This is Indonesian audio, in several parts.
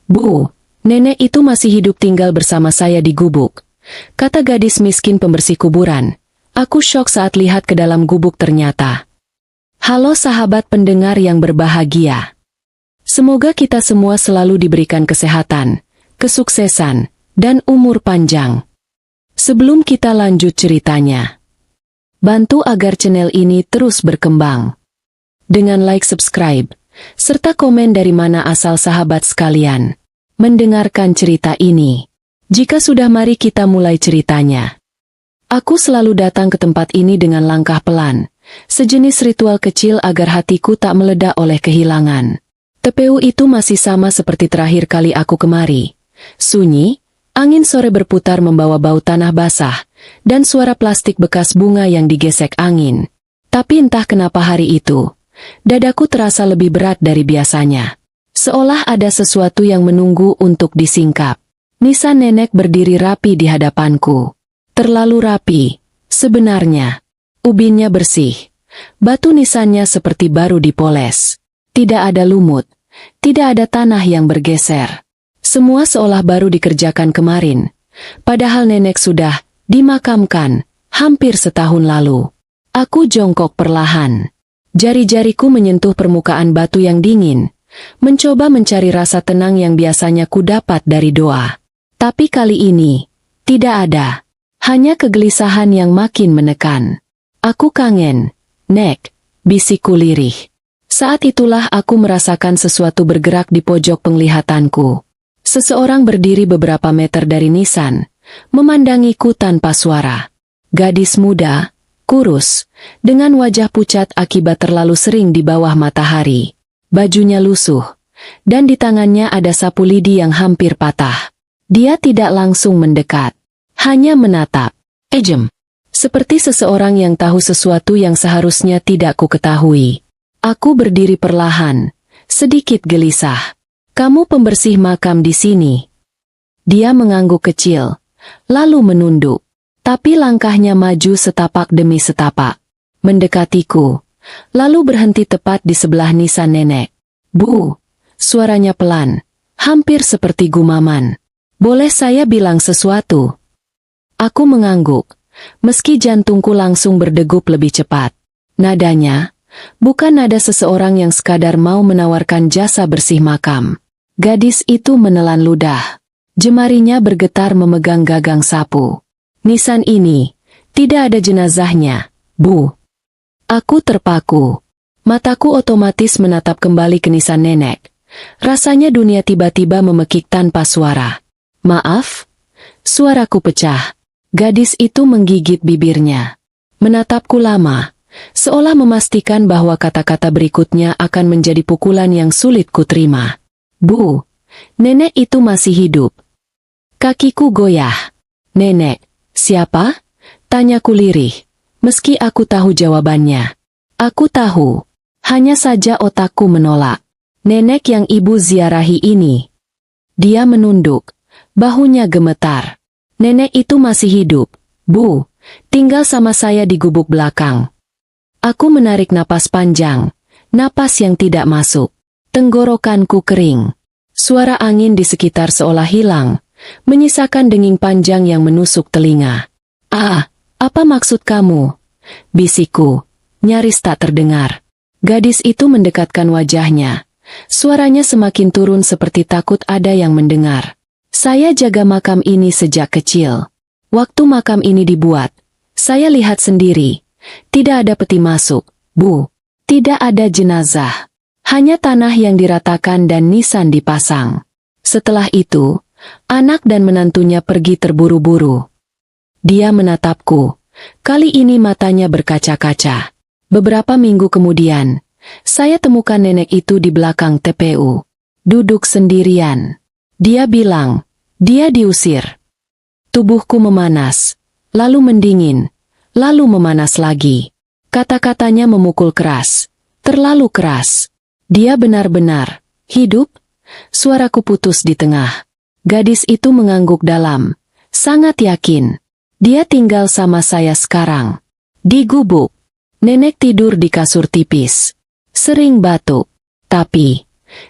Bu, nenek itu masih hidup tinggal bersama saya di gubuk, kata gadis miskin pembersih kuburan. Aku syok saat lihat ke dalam gubuk ternyata. Halo sahabat pendengar yang berbahagia. Semoga kita semua selalu diberikan kesehatan, kesuksesan, dan umur panjang. Sebelum kita lanjut ceritanya, bantu agar channel ini terus berkembang dengan like, subscribe, serta komen dari mana asal sahabat sekalian mendengarkan cerita ini. Jika sudah, mari kita mulai ceritanya. Aku selalu datang ke tempat ini dengan langkah pelan, sejenis ritual kecil agar hatiku tak meledak oleh kehilangan. TPU itu masih sama seperti terakhir kali aku kemari. Sunyi, angin sore berputar membawa bau tanah basah, dan suara plastik bekas bunga yang digesek angin. Tapi entah kenapa hari itu, dadaku terasa lebih berat dari biasanya. Seolah ada sesuatu yang menunggu untuk disingkap. Nisan nenek berdiri rapi di hadapanku. Terlalu rapi, sebenarnya. Ubinnya bersih. Batu nisannya seperti baru dipoles. Tidak ada lumut. Tidak ada tanah yang bergeser. Semua seolah baru dikerjakan kemarin. Padahal nenek sudah dimakamkan hampir setahun lalu. Aku jongkok perlahan. Jari-jariku menyentuh permukaan batu yang dingin, mencoba mencari rasa tenang yang biasanya kudapat dari doa. Tapi kali ini, tidak ada. Hanya kegelisahan yang makin menekan. Aku kangen, Nek, bisikku lirih. Saat itulah aku merasakan sesuatu bergerak di pojok penglihatanku. Seseorang berdiri beberapa meter dari Nisan, memandangiku tanpa suara. Gadis muda, kurus, dengan wajah pucat akibat terlalu sering di bawah matahari. Bajunya lusuh, dan di tangannya ada sapu lidi yang hampir patah. Dia tidak langsung mendekat, hanya menatap. Ejem. Seperti seseorang yang tahu sesuatu yang seharusnya tidak ku ketahui. Aku berdiri perlahan, sedikit gelisah. Kamu pembersih makam di sini? Dia mengangguk kecil, lalu menunduk. Tapi langkahnya maju setapak demi setapak, mendekatiku, lalu berhenti tepat di sebelah nisan nenek. Bu, suaranya pelan, hampir seperti gumaman. Boleh saya bilang sesuatu? Aku mengangguk, meski jantungku langsung berdegup lebih cepat. Nadanya, bukan nada seseorang yang sekadar mau menawarkan jasa bersih makam. Gadis itu menelan ludah. Jemarinya bergetar memegang gagang sapu. Nisan ini, tidak ada jenazahnya, Bu. Aku terpaku. Mataku otomatis menatap kembali ke nisan nenek. Rasanya dunia tiba-tiba memekik tanpa suara. Maaf? Suaraku pecah. Gadis itu menggigit bibirnya. Menatapku lama, seolah memastikan bahwa kata-kata berikutnya akan menjadi pukulan yang sulit kuterima. Bu, nenek itu masih hidup. Kakiku goyah. Nenek. Siapa? Tanyaku lirih, meski aku tahu jawabannya. Aku tahu, hanya saja otakku menolak. Nenek yang ibu ziarahi ini. Dia menunduk, bahunya gemetar. Nenek itu masih hidup, Bu, tinggal sama saya di gubuk belakang. Aku menarik napas panjang, napas yang tidak masuk. Tenggorokanku kering. Suara angin di sekitar seolah hilang, menyisakan denging panjang yang menusuk telinga. Ah, apa maksud kamu? Bisikku, nyaris tak terdengar. Gadis itu mendekatkan wajahnya. Suaranya semakin turun seperti takut ada yang mendengar. Saya jaga makam ini sejak kecil. Waktu makam ini dibuat, saya lihat sendiri. Tidak ada peti masuk, Bu. Tidak ada jenazah. Hanya tanah yang diratakan dan nisan dipasang. Setelah itu, anak dan menantunya pergi terburu-buru. Dia menatapku. Kali ini matanya berkaca-kaca. Beberapa minggu kemudian, saya temukan nenek itu di belakang TPU. Duduk sendirian. Dia bilang, dia diusir. Tubuhku memanas, lalu mendingin, lalu memanas lagi. Kata-katanya memukul keras, terlalu keras. Dia benar-benar hidup? Suaraku putus di tengah. Gadis itu mengangguk dalam, sangat yakin. Dia tinggal sama saya sekarang. Di gubuk. Nenek tidur di kasur tipis. Sering batuk. Tapi,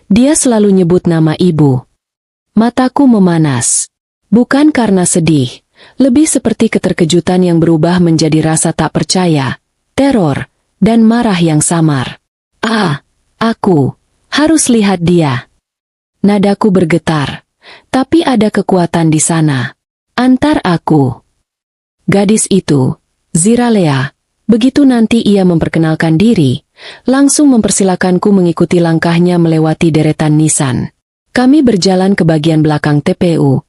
dia selalu nyebut nama ibu. Mataku memanas. Bukan karena sedih, lebih seperti keterkejutan yang berubah menjadi rasa tak percaya, teror, dan marah yang samar. Aku harus lihat dia. Nadaku bergetar, tapi ada kekuatan di sana. Antar aku. Gadis itu, Ziralea, begitu nanti ia memperkenalkan diri, langsung mempersilakanku mengikuti langkahnya melewati deretan nisan. Kami berjalan ke bagian belakang TPU,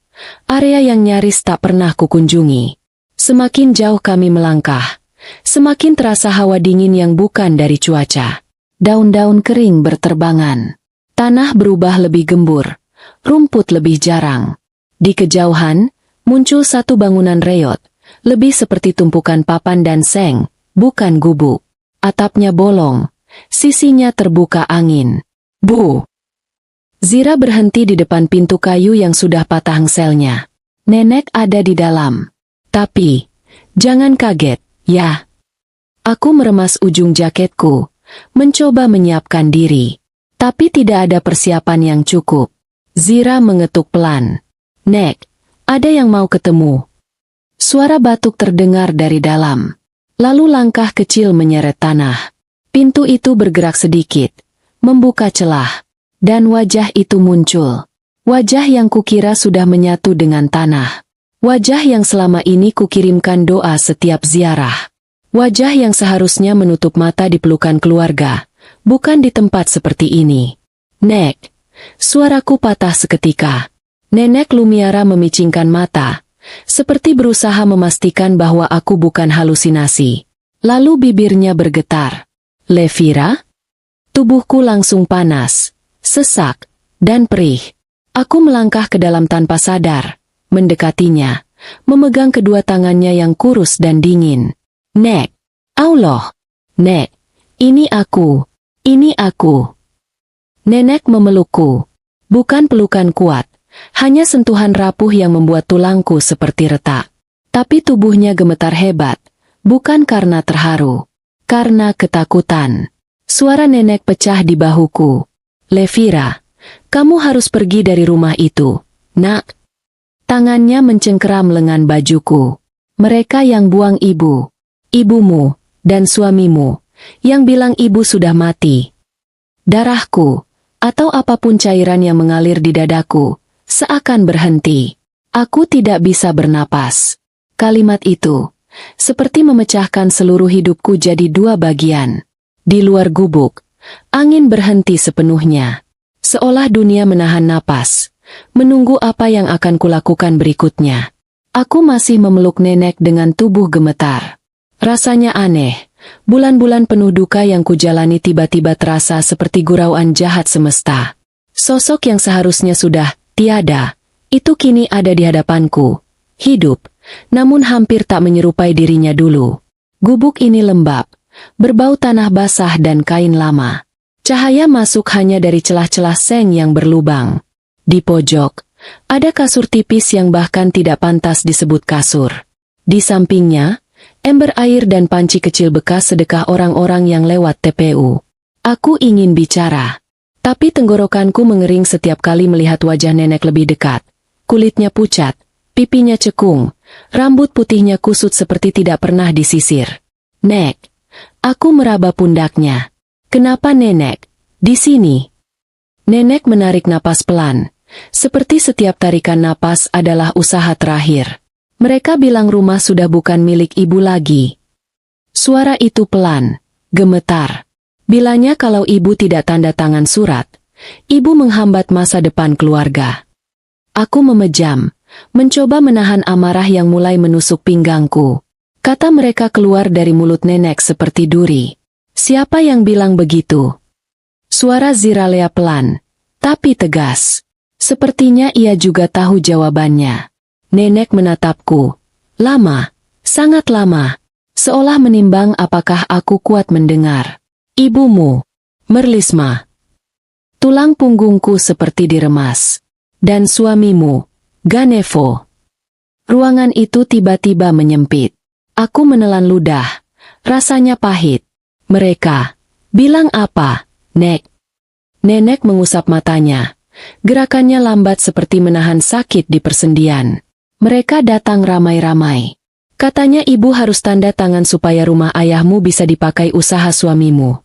area yang nyaris tak pernah kukunjungi. Semakin jauh kami melangkah, semakin terasa hawa dingin yang bukan dari cuaca. Daun-daun kering berterbangan. Tanah berubah lebih gembur, rumput lebih jarang. Di kejauhan, muncul satu bangunan reot, lebih seperti tumpukan papan dan seng, bukan gubuk. Atapnya bolong, sisinya terbuka angin. Bu! Zira berhenti di depan pintu kayu yang sudah patah hengselnya. Nenek ada di dalam. Tapi, jangan kaget, ya. Aku meremas ujung jaketku, mencoba menyiapkan diri. Tapi tidak ada persiapan yang cukup. Zira mengetuk pelan. Nek, ada yang mau ketemu. Suara batuk terdengar dari dalam. Lalu langkah kecil menyeret tanah. Pintu itu bergerak sedikit, membuka celah. Dan wajah itu muncul. Wajah yang kukira sudah menyatu dengan tanah. Wajah yang selama ini kukirimkan doa setiap ziarah. Wajah yang seharusnya menutup mata di pelukan keluarga, bukan di tempat seperti ini. Nek, suaraku patah seketika. Nenek Lumiara memicingkan mata, seperti berusaha memastikan bahwa aku bukan halusinasi. Lalu bibirnya bergetar. Levira? Tubuhku langsung panas, sesak, dan perih. Aku melangkah ke dalam tanpa sadar, mendekatinya, memegang kedua tangannya yang kurus dan dingin. Nek, Allah, Nek, ini aku. Nenek memelukku. Bukan pelukan kuat, hanya sentuhan rapuh yang membuat tulangku seperti retak. Tapi tubuhnya gemetar hebat, bukan karena terharu, karena ketakutan. Suara nenek pecah di bahuku. Levira, kamu harus pergi dari rumah itu, nak. Tangannya mencengkeram lengan bajuku. Mereka yang buang ibu, ibumu, dan suamimu, yang bilang ibu sudah mati. Darahku, atau apapun cairan yang mengalir di dadaku, seakan berhenti. Aku tidak bisa bernapas. Kalimat itu, seperti memecahkan seluruh hidupku jadi dua bagian. Di luar gubuk, angin berhenti sepenuhnya. Seolah dunia menahan napas, menunggu apa yang akan kulakukan berikutnya. Aku masih memeluk nenek dengan tubuh gemetar. Rasanya aneh, bulan-bulan penuh duka yang kujalani tiba-tiba terasa seperti gurauan jahat semesta. Sosok yang seharusnya sudah tiada, itu kini ada di hadapanku. Hidup, namun hampir tak menyerupai dirinya dulu. Gubuk ini lembab, berbau tanah basah dan kain lama. Cahaya masuk hanya dari celah-celah seng yang berlubang. Di pojok, ada kasur tipis yang bahkan tidak pantas disebut kasur. Di sampingnya, ember air dan panci kecil bekas sedekah orang-orang yang lewat TPU. Aku ingin bicara, tapi tenggorokanku mengering setiap kali melihat wajah nenek lebih dekat. Kulitnya pucat, pipinya cekung, rambut putihnya kusut seperti tidak pernah disisir. Nek, aku meraba pundaknya. Kenapa nenek? Di sini. Nenek menarik napas pelan, seperti setiap tarikan napas adalah usaha terakhir. Mereka bilang rumah sudah bukan milik ibu lagi. Suara itu pelan, gemetar. Bilanya kalau ibu tidak tanda tangan surat, ibu menghambat masa depan keluarga. Aku memejam, mencoba menahan amarah yang mulai menusuk pinggangku. Kata mereka keluar dari mulut nenek seperti duri. Siapa yang bilang begitu? Suara Ziralea pelan, tapi tegas. Sepertinya ia juga tahu jawabannya. Nenek menatapku. Lama, sangat lama. Seolah menimbang apakah aku kuat mendengar. Ibumu, Merlisma. Tulang punggungku seperti diremas. Dan suamimu, Ganevo. Ruangan itu tiba-tiba menyempit. Aku menelan ludah. Rasanya pahit. Mereka bilang apa, Nek? Nenek mengusap matanya, Gerakannya lambat seperti menahan sakit di persendian. Mereka datang ramai-ramai. Katanya ibu harus tanda tangan supaya rumah ayahmu bisa dipakai usaha suamimu.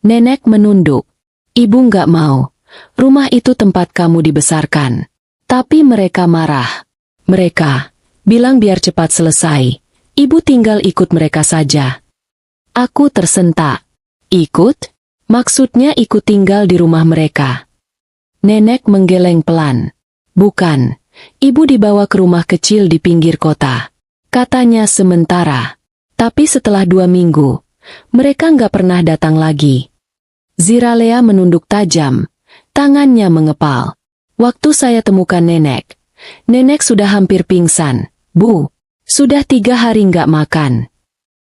Nenek menunduk. Ibu nggak mau. Rumah itu tempat kamu dibesarkan. Tapi mereka marah. Mereka bilang biar cepat selesai. Ibu tinggal ikut mereka saja. Aku tersentak. Ikut? Maksudnya ikut tinggal di rumah mereka. Nenek menggeleng pelan. Bukan. Ibu dibawa ke rumah kecil di pinggir kota. Katanya sementara. Tapi setelah 2 minggu, mereka nggak pernah datang lagi. Ziralea menunduk tajam. Tangannya mengepal. Waktu saya temukan nenek. Nenek sudah hampir pingsan. Bu, sudah 3 hari nggak makan.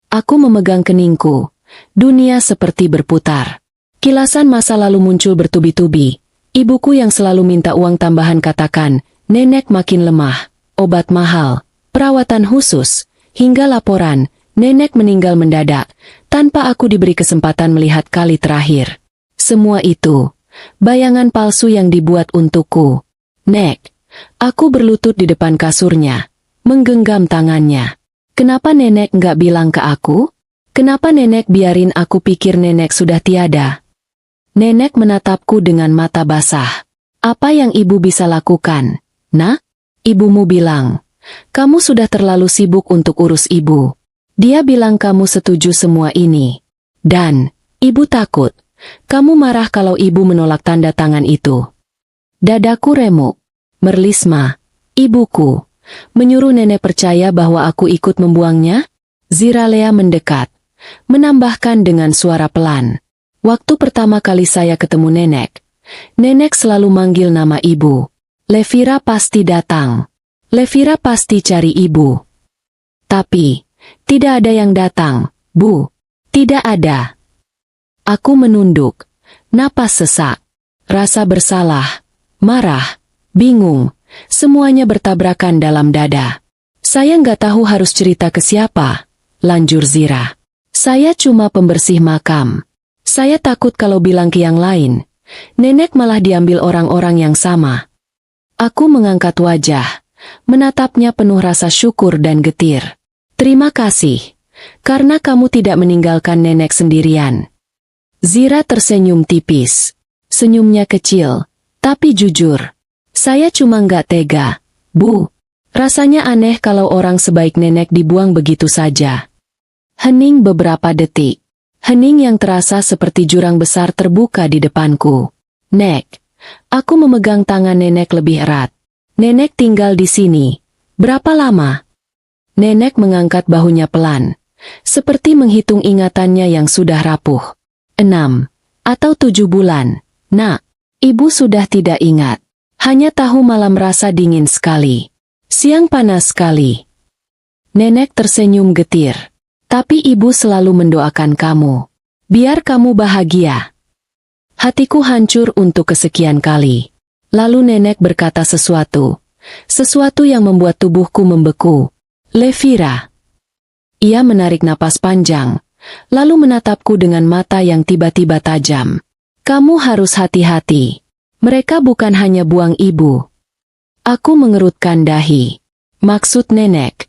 Aku memegang keningku. Dunia seperti berputar. Kilasan masa lalu muncul bertubi-tubi. Ibuku yang selalu minta uang tambahan katakan, nenek makin lemah, obat mahal, perawatan khusus, hingga laporan, nenek meninggal mendadak, tanpa aku diberi kesempatan melihat kali terakhir. Semua itu, bayangan palsu yang dibuat untukku. Nek, aku berlutut di depan kasurnya, menggenggam tangannya. Kenapa nenek nggak bilang ke aku? Kenapa nenek biarin aku pikir nenek sudah tiada? Nenek menatapku dengan mata basah. Apa yang ibu bisa lakukan? Nak, ibumu bilang, kamu sudah terlalu sibuk untuk urus ibu. Dia bilang kamu setuju semua ini. Dan, ibu takut. Kamu marah kalau ibu menolak tanda tangan itu. Dadaku remuk. Merlisma, ibuku, menyuruh nenek percaya bahwa aku ikut membuangnya? Ziralea mendekat, menambahkan dengan suara pelan. Waktu pertama kali saya ketemu nenek, nenek selalu manggil nama ibu. Levira pasti datang. Levira pasti cari ibu. Tapi, tidak ada yang datang, Bu. Tidak ada. Aku menunduk. Napas sesak. Rasa bersalah. Marah. Bingung. Semuanya bertabrakan dalam dada. Saya nggak tahu harus cerita ke siapa. Lanjur Zira. Saya cuma pembersih makam. Saya takut kalau bilang ke yang lain. Nenek malah diambil orang-orang yang sama. Aku mengangkat wajah. Menatapnya penuh rasa syukur dan getir. Terima kasih. Karena kamu tidak meninggalkan nenek sendirian. Zira tersenyum tipis. Senyumnya kecil, tapi jujur. Saya cuma nggak tega, Bu. Rasanya aneh kalau orang sebaik nenek dibuang begitu saja. Hening beberapa detik. Hening yang terasa seperti jurang besar terbuka di depanku. Nek, aku memegang tangan nenek lebih erat. Nenek tinggal di sini. Berapa lama? Nenek mengangkat bahunya pelan. Seperti menghitung ingatannya yang sudah rapuh. 6 atau 7 bulan. Nak, ibu sudah tidak ingat. Hanya tahu malam rasa dingin sekali. Siang panas sekali. Nenek tersenyum getir. Tapi ibu selalu mendoakan kamu. Biar kamu bahagia. Hatiku hancur untuk kesekian kali. Lalu nenek berkata sesuatu. Sesuatu yang membuat tubuhku membeku. Levira. Ia menarik napas panjang. Lalu menatapku dengan mata yang tiba-tiba tajam. Kamu harus hati-hati. Mereka bukan hanya buang ibu. Aku mengerutkan dahi. Maksud nenek.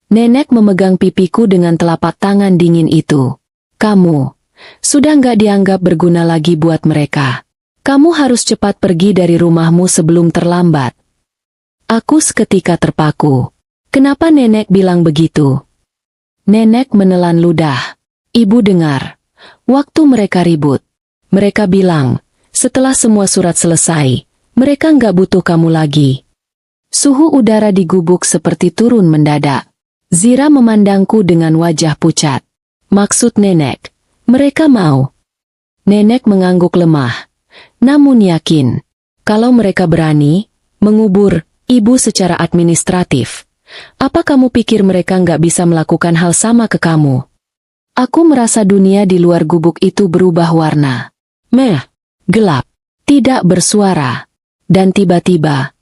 Nenek memegang pipiku dengan telapak tangan dingin itu. Kamu sudah nggak dianggap berguna lagi buat mereka. Kamu harus cepat pergi dari rumahmu sebelum terlambat. Aku seketika terpaku. Kenapa nenek bilang begitu? Nenek menelan ludah. Ibu dengar. Waktu mereka ribut. Mereka bilang, setelah semua surat selesai, mereka nggak butuh kamu lagi. Suhu udara di gubuk seperti turun mendadak. Zira memandangku dengan wajah pucat. Maksud nenek, mereka mau. Nenek mengangguk lemah. Namun yakin, kalau mereka berani mengubur ibu secara administratif. Apa kamu pikir mereka nggak bisa melakukan hal sama ke kamu? Aku merasa dunia di luar gubuk itu berubah warna. Gelap, tidak bersuara. Dan tiba-tiba,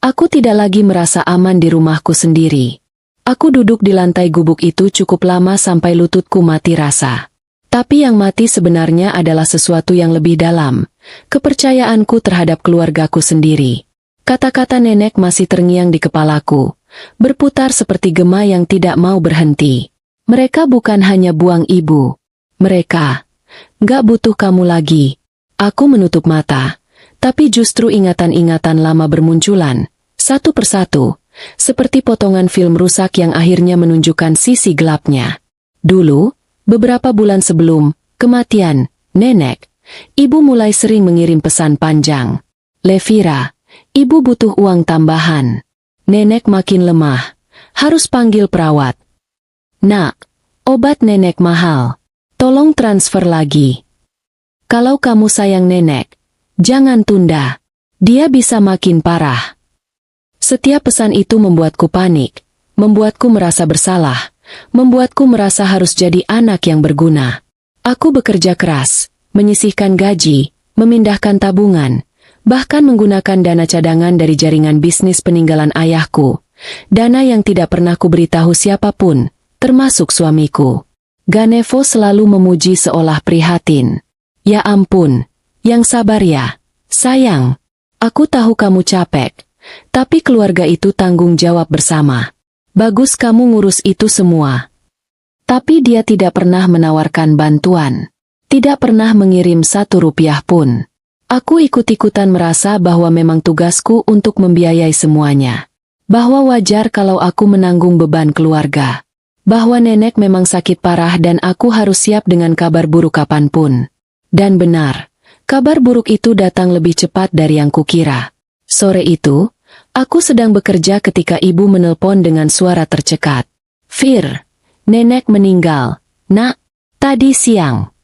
aku tidak lagi merasa aman di rumahku sendiri. Aku duduk di lantai gubuk itu cukup lama sampai lututku mati rasa. Tapi yang mati sebenarnya adalah sesuatu yang lebih dalam, kepercayaanku terhadap keluargaku sendiri. Kata-kata nenek masih terngiang di kepalaku, berputar seperti gema yang tidak mau berhenti. Mereka bukan hanya buang ibu. Mereka nggak butuh kamu lagi. Aku menutup mata, tapi justru ingatan-ingatan lama bermunculan, satu persatu, seperti potongan film rusak yang akhirnya menunjukkan sisi gelapnya. Dulu, beberapa bulan sebelum kematian nenek, ibu mulai sering mengirim pesan panjang. Levira, ibu butuh uang tambahan. Nenek makin lemah, harus panggil perawat. Nak, obat nenek mahal. Tolong transfer lagi. Kalau kamu sayang nenek, jangan tunda. Dia bisa makin parah. Setiap pesan itu membuatku panik, membuatku merasa bersalah, membuatku merasa harus jadi anak yang berguna. Aku bekerja keras, menyisihkan gaji, memindahkan tabungan, bahkan menggunakan dana cadangan dari jaringan bisnis peninggalan ayahku, dana yang tidak pernah kuberitahu siapapun, termasuk suamiku. Ganevo selalu memuji seolah prihatin. Ya ampun, yang sabar ya, sayang. Aku tahu kamu capek. Tapi keluarga itu tanggung jawab bersama. Bagus kamu ngurus itu semua. Tapi dia tidak pernah menawarkan bantuan. Tidak pernah mengirim 1 rupiah pun. Aku ikut-ikutan merasa bahwa memang tugasku untuk membiayai semuanya. Bahwa wajar kalau aku menanggung beban keluarga. Bahwa nenek memang sakit parah dan aku harus siap dengan kabar buruk kapanpun. Dan benar, kabar buruk itu datang lebih cepat dari yang kukira. Sore itu, aku sedang bekerja ketika ibu menelpon dengan suara tercekat. Fir, nenek meninggal, nak, tadi siang.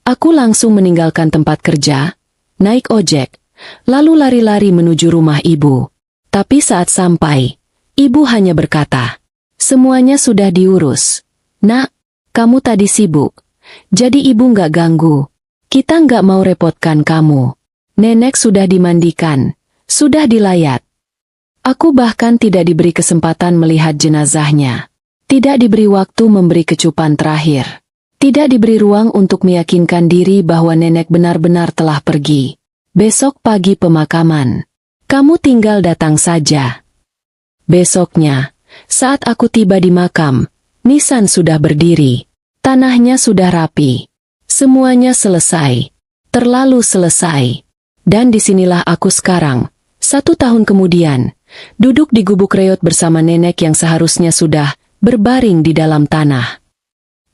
Aku langsung meninggalkan tempat kerja, naik ojek, lalu lari-lari menuju rumah ibu. Tapi saat sampai, ibu hanya berkata, semuanya sudah diurus. Nak, kamu tadi sibuk, jadi ibu nggak ganggu. Kita nggak mau repotkan kamu. Nenek sudah dimandikan, sudah dilayat. Aku bahkan tidak diberi kesempatan melihat jenazahnya. Tidak diberi waktu memberi kecupan terakhir. Tidak diberi ruang untuk meyakinkan diri bahwa nenek benar-benar telah pergi. Besok pagi pemakaman. Kamu tinggal datang saja. Besoknya, saat aku tiba di makam, nisan sudah berdiri. Tanahnya sudah rapi. Semuanya selesai. Terlalu selesai. Dan disinilah aku sekarang, 1 tahun kemudian, duduk di gubuk reot bersama nenek yang seharusnya sudah berbaring di dalam tanah.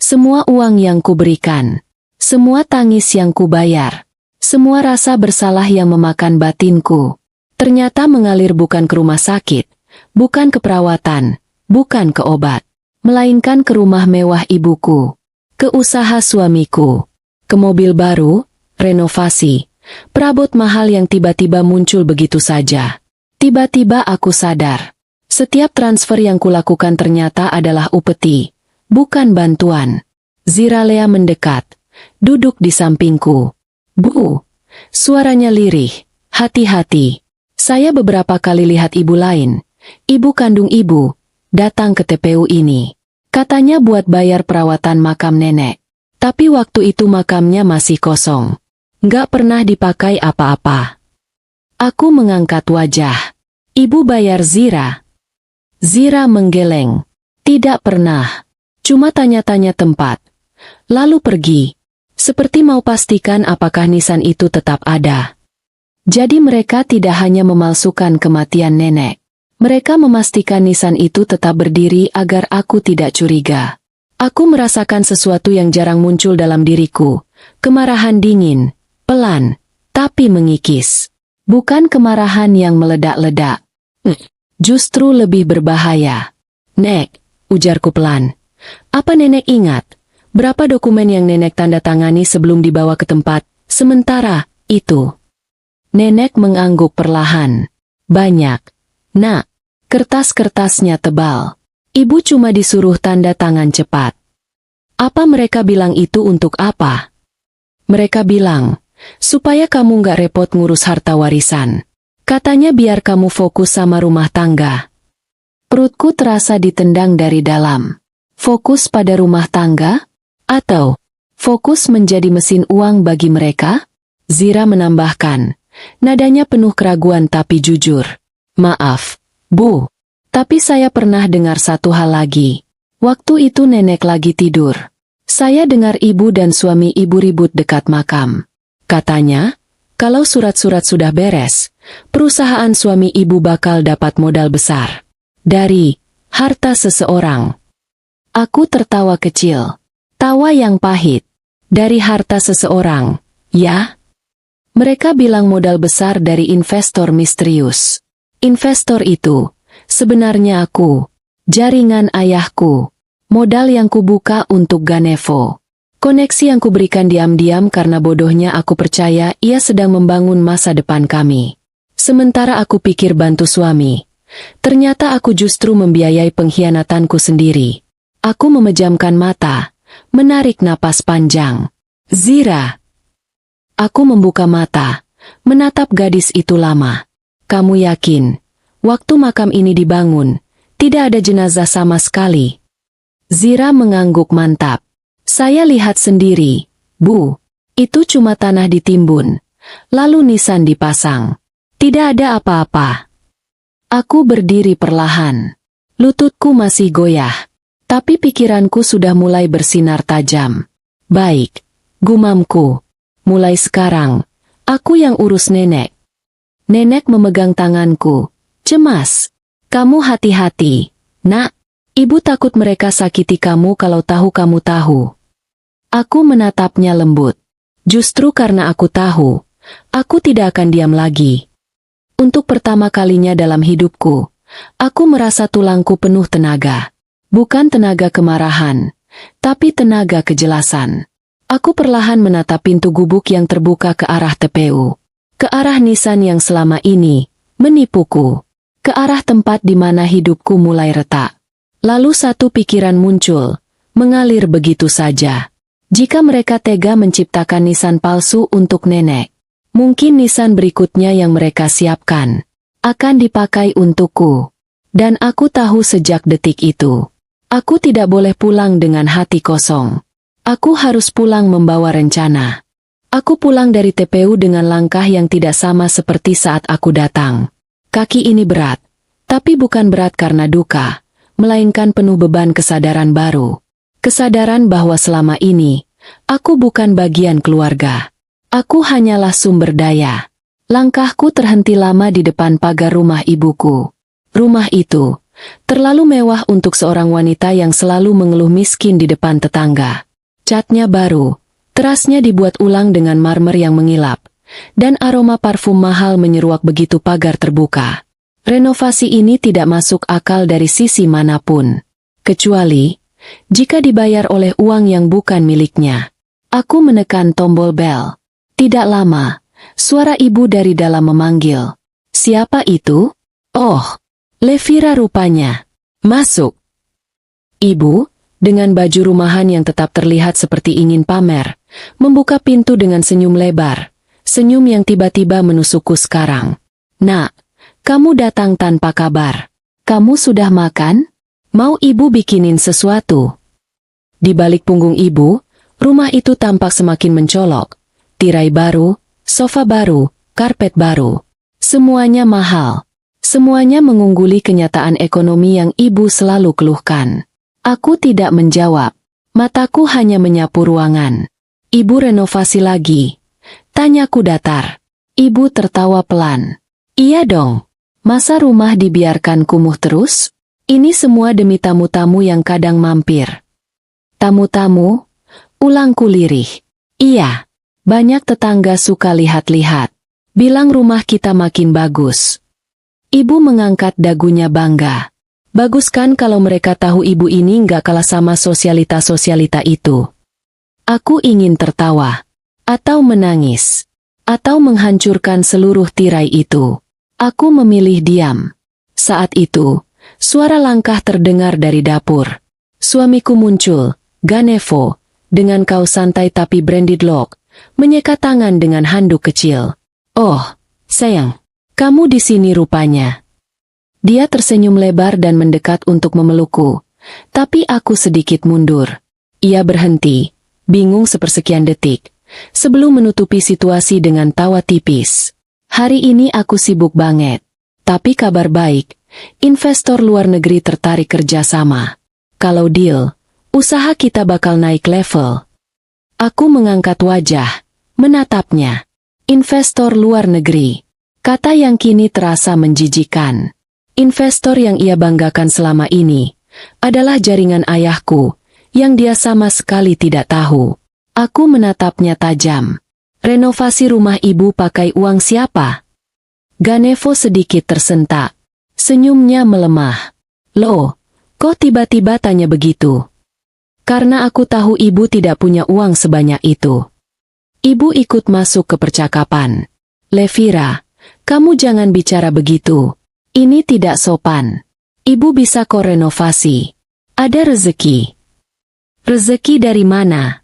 Semua uang yang kuberikan, semua tangis yang kubayar, semua rasa bersalah yang memakan batinku, ternyata mengalir bukan ke rumah sakit, bukan ke perawatan, bukan ke obat, melainkan ke rumah mewah ibuku, ke usaha suamiku, ke mobil baru, renovasi, perabot mahal yang tiba-tiba muncul begitu saja. Tiba-tiba aku sadar. Setiap transfer yang kulakukan ternyata adalah upeti, bukan bantuan. Ziralea mendekat, duduk di sampingku. Bu, suaranya lirih, hati-hati. Saya beberapa kali lihat ibu lain, ibu kandung ibu, datang ke TPU ini. Katanya buat bayar perawatan makam nenek. Tapi waktu itu makamnya masih kosong. Nggak pernah dipakai apa-apa. Aku mengangkat wajah. Ibu bayar Zira. Zira menggeleng. Tidak pernah. Cuma tanya-tanya tempat. Lalu pergi. Seperti mau pastikan apakah nisan itu tetap ada. Jadi mereka tidak hanya memalsukan kematian nenek. Mereka memastikan nisan itu tetap berdiri agar aku tidak curiga. Aku merasakan sesuatu yang jarang muncul dalam diriku. Kemarahan dingin. Pelan, tapi mengikis. Bukan kemarahan yang meledak-ledak. Justru lebih berbahaya. Nek, ujarku pelan. Apa nenek ingat? Berapa dokumen yang nenek tanda tangani sebelum dibawa ke tempat sementara itu? Nenek mengangguk perlahan. Banyak. Nak, kertas-kertasnya tebal. Ibu cuma disuruh tanda tangan cepat. Apa mereka bilang itu untuk apa? Mereka bilang, supaya kamu nggak repot ngurus harta warisan. Katanya biar kamu fokus sama rumah tangga. Perutku terasa ditendang dari dalam. Fokus pada rumah tangga? Atau fokus menjadi mesin uang bagi mereka? Zira menambahkan. Nadanya penuh keraguan tapi jujur. Maaf, Bu. Tapi saya pernah dengar satu hal lagi. Waktu itu nenek lagi tidur. Saya dengar ibu dan suami ibu ribut dekat makam. Katanya, kalau surat-surat sudah beres, perusahaan suami ibu bakal dapat modal besar. Dari harta seseorang. Aku tertawa kecil. Tawa yang pahit. Dari harta seseorang, ya? Mereka bilang modal besar dari investor misterius. Investor itu, sebenarnya aku. Jaringan ayahku. Modal yang kubuka untuk Ganevo. Koneksi yang kuberikan diam-diam karena bodohnya aku percaya ia sedang membangun masa depan kami. Sementara aku pikir bantu suami. Ternyata aku justru membiayai pengkhianatanku sendiri. Aku memejamkan mata, menarik napas panjang. Zira. Aku membuka mata, menatap gadis itu lama. Kamu yakin, waktu makam ini dibangun, tidak ada jenazah sama sekali? Zira mengangguk mantap. Saya lihat sendiri, Bu. Itu cuma tanah ditimbun, lalu nisan dipasang. Tidak ada apa-apa. Aku berdiri perlahan. Lututku masih goyah, tapi pikiranku sudah mulai bersinar tajam. Baik, gumamku. Mulai sekarang, aku yang urus nenek. Nenek memegang tanganku. Cemas. Kamu hati-hati, Nak. Ibu takut mereka sakiti kamu kalau tahu kamu tahu. Aku menatapnya lembut. Justru karena aku tahu, aku tidak akan diam lagi. Untuk pertama kalinya dalam hidupku, aku merasa tulangku penuh tenaga. Bukan tenaga kemarahan, tapi tenaga kejelasan. Aku perlahan menatap pintu gubuk yang terbuka ke arah TPU. Ke arah nisan yang selama ini menipuku. Ke arah tempat di mana hidupku mulai retak. Lalu satu pikiran muncul, mengalir begitu saja. Jika mereka tega menciptakan nisan palsu untuk nenek, mungkin nisan berikutnya yang mereka siapkan akan dipakai untukku. Dan aku tahu sejak detik itu, aku tidak boleh pulang dengan hati kosong. Aku harus pulang membawa rencana. Aku pulang dari TPU dengan langkah yang tidak sama seperti saat aku datang. Kaki ini berat, tapi bukan berat karena duka, melainkan penuh beban kesadaran baru. Kesadaran bahwa selama ini, aku bukan bagian keluarga. Aku hanyalah sumber daya. Langkahku terhenti lama di depan pagar rumah ibuku. Rumah itu terlalu mewah untuk seorang wanita yang selalu mengeluh miskin di depan tetangga. Catnya baru, terasnya dibuat ulang dengan marmer yang mengilap, dan aroma parfum mahal menyeruak begitu pagar terbuka. Renovasi ini tidak masuk akal dari sisi manapun, kecuali jika dibayar oleh uang yang bukan miliknya. Aku menekan tombol bel. Tidak lama, suara ibu dari dalam memanggil. Siapa itu? Oh, Levira rupanya. Masuk. Ibu, dengan baju rumahan yang tetap terlihat seperti ingin pamer, membuka pintu dengan senyum lebar. Senyum yang tiba-tiba menusukku sekarang. Nak, kamu datang tanpa kabar. Kamu sudah makan? Mau ibu bikinin sesuatu? Di balik punggung ibu, rumah itu tampak semakin mencolok. Tirai baru, sofa baru, karpet baru. Semuanya mahal. Semuanya mengungguli kenyataan ekonomi yang ibu selalu keluhkan. Aku tidak menjawab. Mataku hanya menyapu ruangan. Ibu renovasi lagi? Tanyaku datar. Ibu tertawa pelan. Iya dong. Masa rumah dibiarkan kumuh terus? Ini semua demi tamu-tamu yang kadang mampir. Tamu-tamu? Ulangku lirih. Iya. Banyak tetangga suka lihat-lihat. Bilang rumah kita makin bagus. Ibu mengangkat dagunya bangga. Bagus kan kalau mereka tahu ibu ini nggak kalah sama sosialita-sosialita itu. Aku ingin tertawa. Atau menangis. Atau menghancurkan seluruh tirai itu. Aku memilih diam. Saat itu, suara langkah terdengar dari dapur. Suamiku muncul, Ganevo, dengan kaos santai tapi branded look, menyeka tangan dengan handuk kecil. Oh, sayang, kamu di sini rupanya. Dia tersenyum lebar dan mendekat untuk memelukku, tapi aku sedikit mundur. Ia berhenti, bingung sepersekian detik, sebelum menutupi situasi dengan tawa tipis. Hari ini aku sibuk banget. Tapi kabar baik, investor luar negeri tertarik kerjasama. Kalau deal, usaha kita bakal naik level. Aku mengangkat wajah, menatapnya. Investor luar negeri. Kata yang kini terasa menjijikan. Investor yang ia banggakan selama ini adalah jaringan ayahku, yang dia sama sekali tidak tahu. Aku menatapnya tajam. Renovasi rumah ibu pakai uang siapa? Ganevo sedikit tersentak. Senyumnya melemah. Loh, kok tiba-tiba tanya begitu? Karena aku tahu ibu tidak punya uang sebanyak itu. Ibu ikut masuk ke percakapan. Levira, kamu jangan bicara begitu. Ini tidak sopan. Ibu bisa kok renovasi. Ada rezeki. Rezeki dari mana?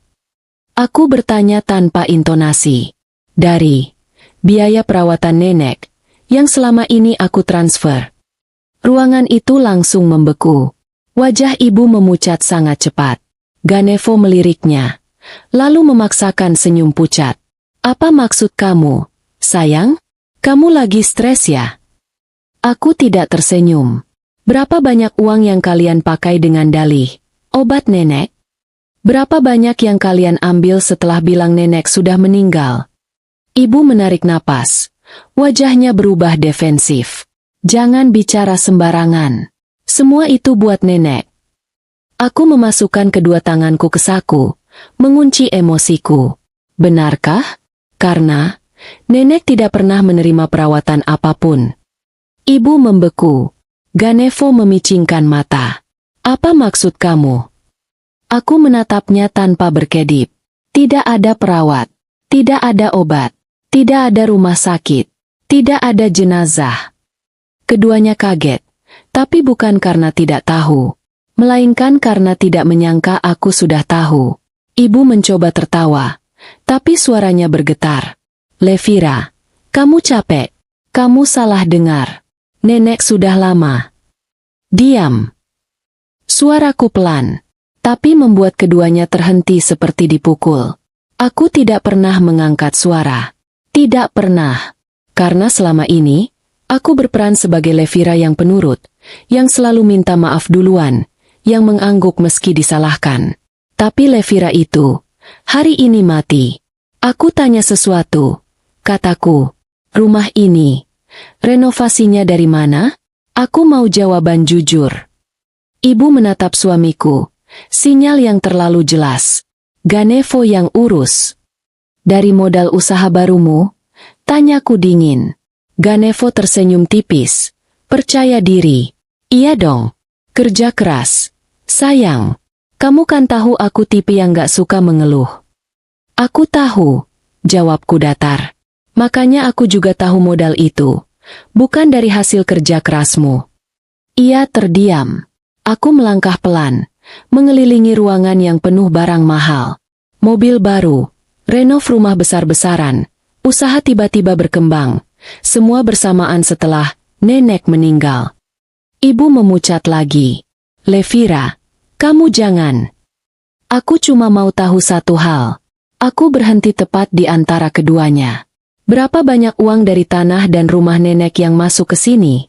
Aku bertanya tanpa intonasi. Dari biaya perawatan nenek, yang selama ini aku transfer. Ruangan itu langsung membeku. Wajah ibu memucat sangat cepat. Ganevo meliriknya, lalu memaksakan senyum pucat. Apa maksud kamu, sayang? Kamu lagi stres ya? Aku tidak tersenyum. Berapa banyak uang yang kalian pakai dengan dalih obat nenek? Berapa banyak yang kalian ambil setelah bilang nenek sudah meninggal? Ibu menarik napas. Wajahnya berubah defensif. Jangan bicara sembarangan. Semua itu buat nenek. Aku memasukkan kedua tanganku ke saku, mengunci emosiku. Benarkah? Karena nenek tidak pernah menerima perawatan apapun. Ibu membeku. Ganevo memicingkan mata. Apa maksud kamu? Aku menatapnya tanpa berkedip. Tidak ada perawat. Tidak ada obat. Tidak ada rumah sakit. Tidak ada jenazah. Keduanya kaget. Tapi bukan karena tidak tahu. Melainkan karena tidak menyangka aku sudah tahu. Ibu mencoba tertawa. Tapi suaranya bergetar. Levira, kamu capek. Kamu salah dengar. Nenek sudah lama. Diam. Suaraku pelan, tapi membuat keduanya terhenti seperti dipukul. Aku tidak pernah mengangkat suara. Tidak pernah. Karena selama ini, aku berperan sebagai Levira yang penurut, yang selalu minta maaf duluan, yang mengangguk meski disalahkan. Tapi Levira itu, hari ini mati. Aku tanya sesuatu. Kataku, rumah ini, renovasinya dari mana? Aku mau jawaban jujur. Ibu menatap suamiku. Sinyal yang terlalu jelas. Ganevo yang urus. Dari modal usaha barumu? Tanyaku dingin. Ganevo tersenyum tipis. Percaya diri. Iya dong. Kerja keras. Sayang, kamu kan tahu aku tipe yang gak suka mengeluh. Aku tahu. Jawabku datar. Makanya aku juga tahu modal itu. Bukan dari hasil kerja kerasmu. Ia terdiam. Aku melangkah pelan, mengelilingi ruangan yang penuh barang mahal. Mobil baru, renov rumah besar-besaran, usaha tiba-tiba berkembang. Semua bersamaan setelah nenek meninggal. Ibu memucat lagi. Levira, kamu jangan. Aku cuma mau tahu satu hal. Aku berhenti tepat di antara keduanya. Berapa banyak uang dari tanah dan rumah nenek yang masuk ke sini?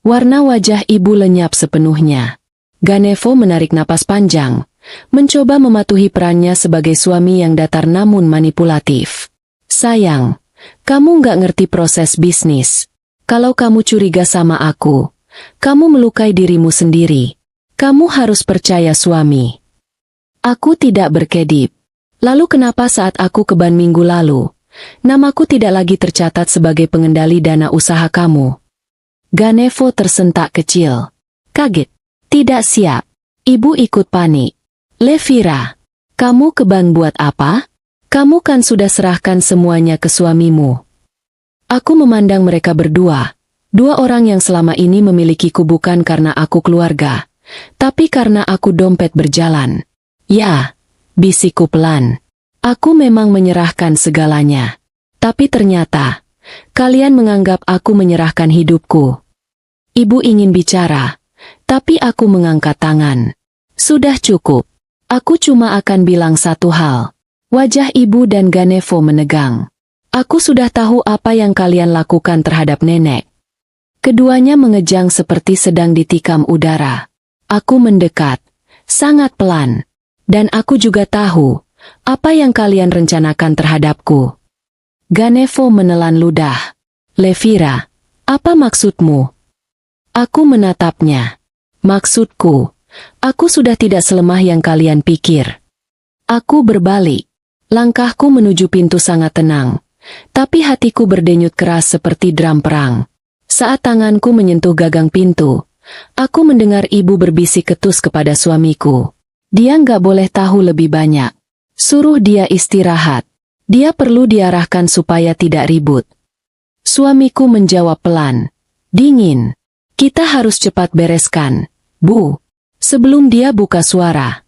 Warna wajah ibu lenyap sepenuhnya. Ganevo menarik napas panjang, mencoba mematuhi perannya sebagai suami yang datar namun manipulatif. Sayang, kamu nggak ngerti proses bisnis. Kalau kamu curiga sama aku, kamu melukai dirimu sendiri. Kamu harus percaya suami. Aku tidak berkedip. Lalu kenapa saat aku ke Ban minggu lalu, namaku tidak lagi tercatat sebagai pengendali dana usaha kamu? Ganevo tersentak kecil. Kaget. Tidak siap. Ibu ikut panik. Levira, kamu ke bank buat apa? Kamu kan sudah serahkan semuanya ke suamimu. Aku memandang mereka berdua. Dua orang yang selama ini memilikiku bukan karena aku keluarga, tapi karena aku dompet berjalan. Ya, bisikku pelan. Aku memang menyerahkan segalanya. Tapi ternyata, kalian menganggap aku menyerahkan hidupku. Ibu ingin bicara, tapi aku mengangkat tangan. Sudah cukup. Aku cuma akan bilang satu hal. Wajah ibu dan Ganevo menegang. Aku sudah tahu apa yang kalian lakukan terhadap nenek. Keduanya mengejang seperti sedang ditikam udara. Aku mendekat, sangat pelan. Dan aku juga tahu, apa yang kalian rencanakan terhadapku. Ganevo menelan ludah. Levira, apa maksudmu? Aku menatapnya. Maksudku, aku sudah tidak selemah yang kalian pikir. Aku berbalik. Langkahku menuju pintu sangat tenang, tapi hatiku berdenyut keras seperti drum perang. Saat tanganku menyentuh gagang pintu, aku mendengar ibu berbisik ketus kepada suamiku. Dia nggak boleh tahu lebih banyak. Suruh dia istirahat. Dia perlu diarahkan supaya tidak ribut. Suamiku menjawab pelan, dingin. Kita harus cepat bereskan, Bu. Sebelum dia buka suara.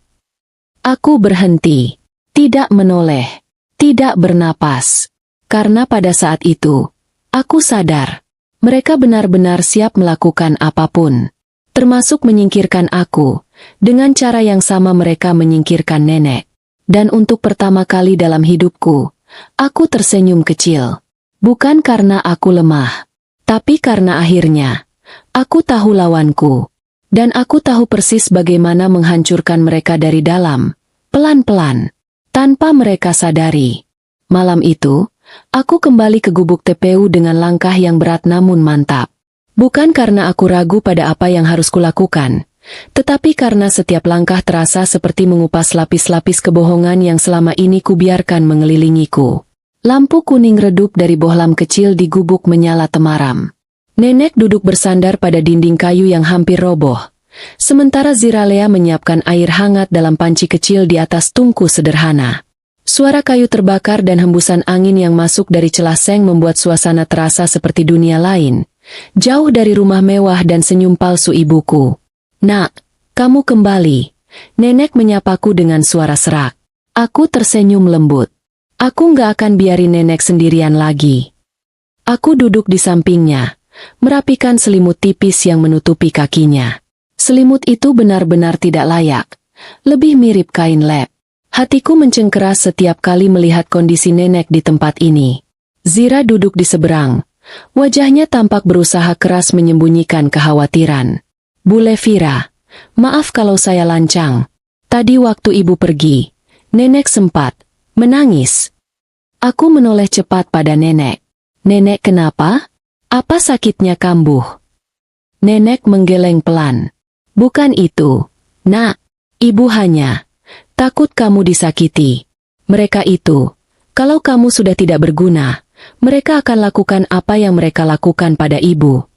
Aku berhenti. Tidak menoleh, tidak bernapas. Karena pada saat itu, aku sadar, mereka benar-benar siap melakukan apapun. Termasuk menyingkirkan aku, dengan cara yang sama mereka menyingkirkan nenek. Dan untuk pertama kali dalam hidupku, aku tersenyum kecil. Bukan karena aku lemah, tapi karena akhirnya, aku tahu lawanku. Dan aku tahu persis bagaimana menghancurkan mereka dari dalam, pelan-pelan. Tanpa mereka sadari. Malam itu, aku kembali ke gubuk TPU dengan langkah yang berat namun mantap. Bukan karena aku ragu pada apa yang harus kulakukan, tetapi karena setiap langkah terasa seperti mengupas lapis-lapis kebohongan yang selama ini kubiarkan mengelilingiku. Lampu kuning redup dari bohlam kecil di gubuk menyala temaram. Nenek duduk bersandar pada dinding kayu yang hampir roboh. Sementara Ziralea menyiapkan air hangat dalam panci kecil di atas tungku sederhana. Suara kayu terbakar dan hembusan angin yang masuk dari celah seng membuat suasana terasa seperti dunia lain. Jauh dari rumah mewah dan senyum palsu ibuku. Nak, kamu kembali. Nenek menyapaku dengan suara serak. Aku tersenyum lembut. Aku nggak akan biarin nenek sendirian lagi. Aku duduk di sampingnya, merapikan selimut tipis yang menutupi kakinya. Selimut itu benar-benar tidak layak, lebih mirip kain lap. Hatiku mencengkeras setiap kali melihat kondisi nenek di tempat ini. Zira duduk di seberang, wajahnya tampak berusaha keras menyembunyikan kekhawatiran. Bu Levira, maaf kalau saya lancang. Tadi waktu ibu pergi, nenek sempat menangis. Aku menoleh cepat pada nenek. Nenek kenapa? Apa sakitnya kambuh? Nenek menggeleng pelan. Bukan itu, Nak. Ibu hanya takut kamu disakiti. Mereka itu, kalau kamu sudah tidak berguna, mereka akan lakukan apa yang mereka lakukan pada ibu.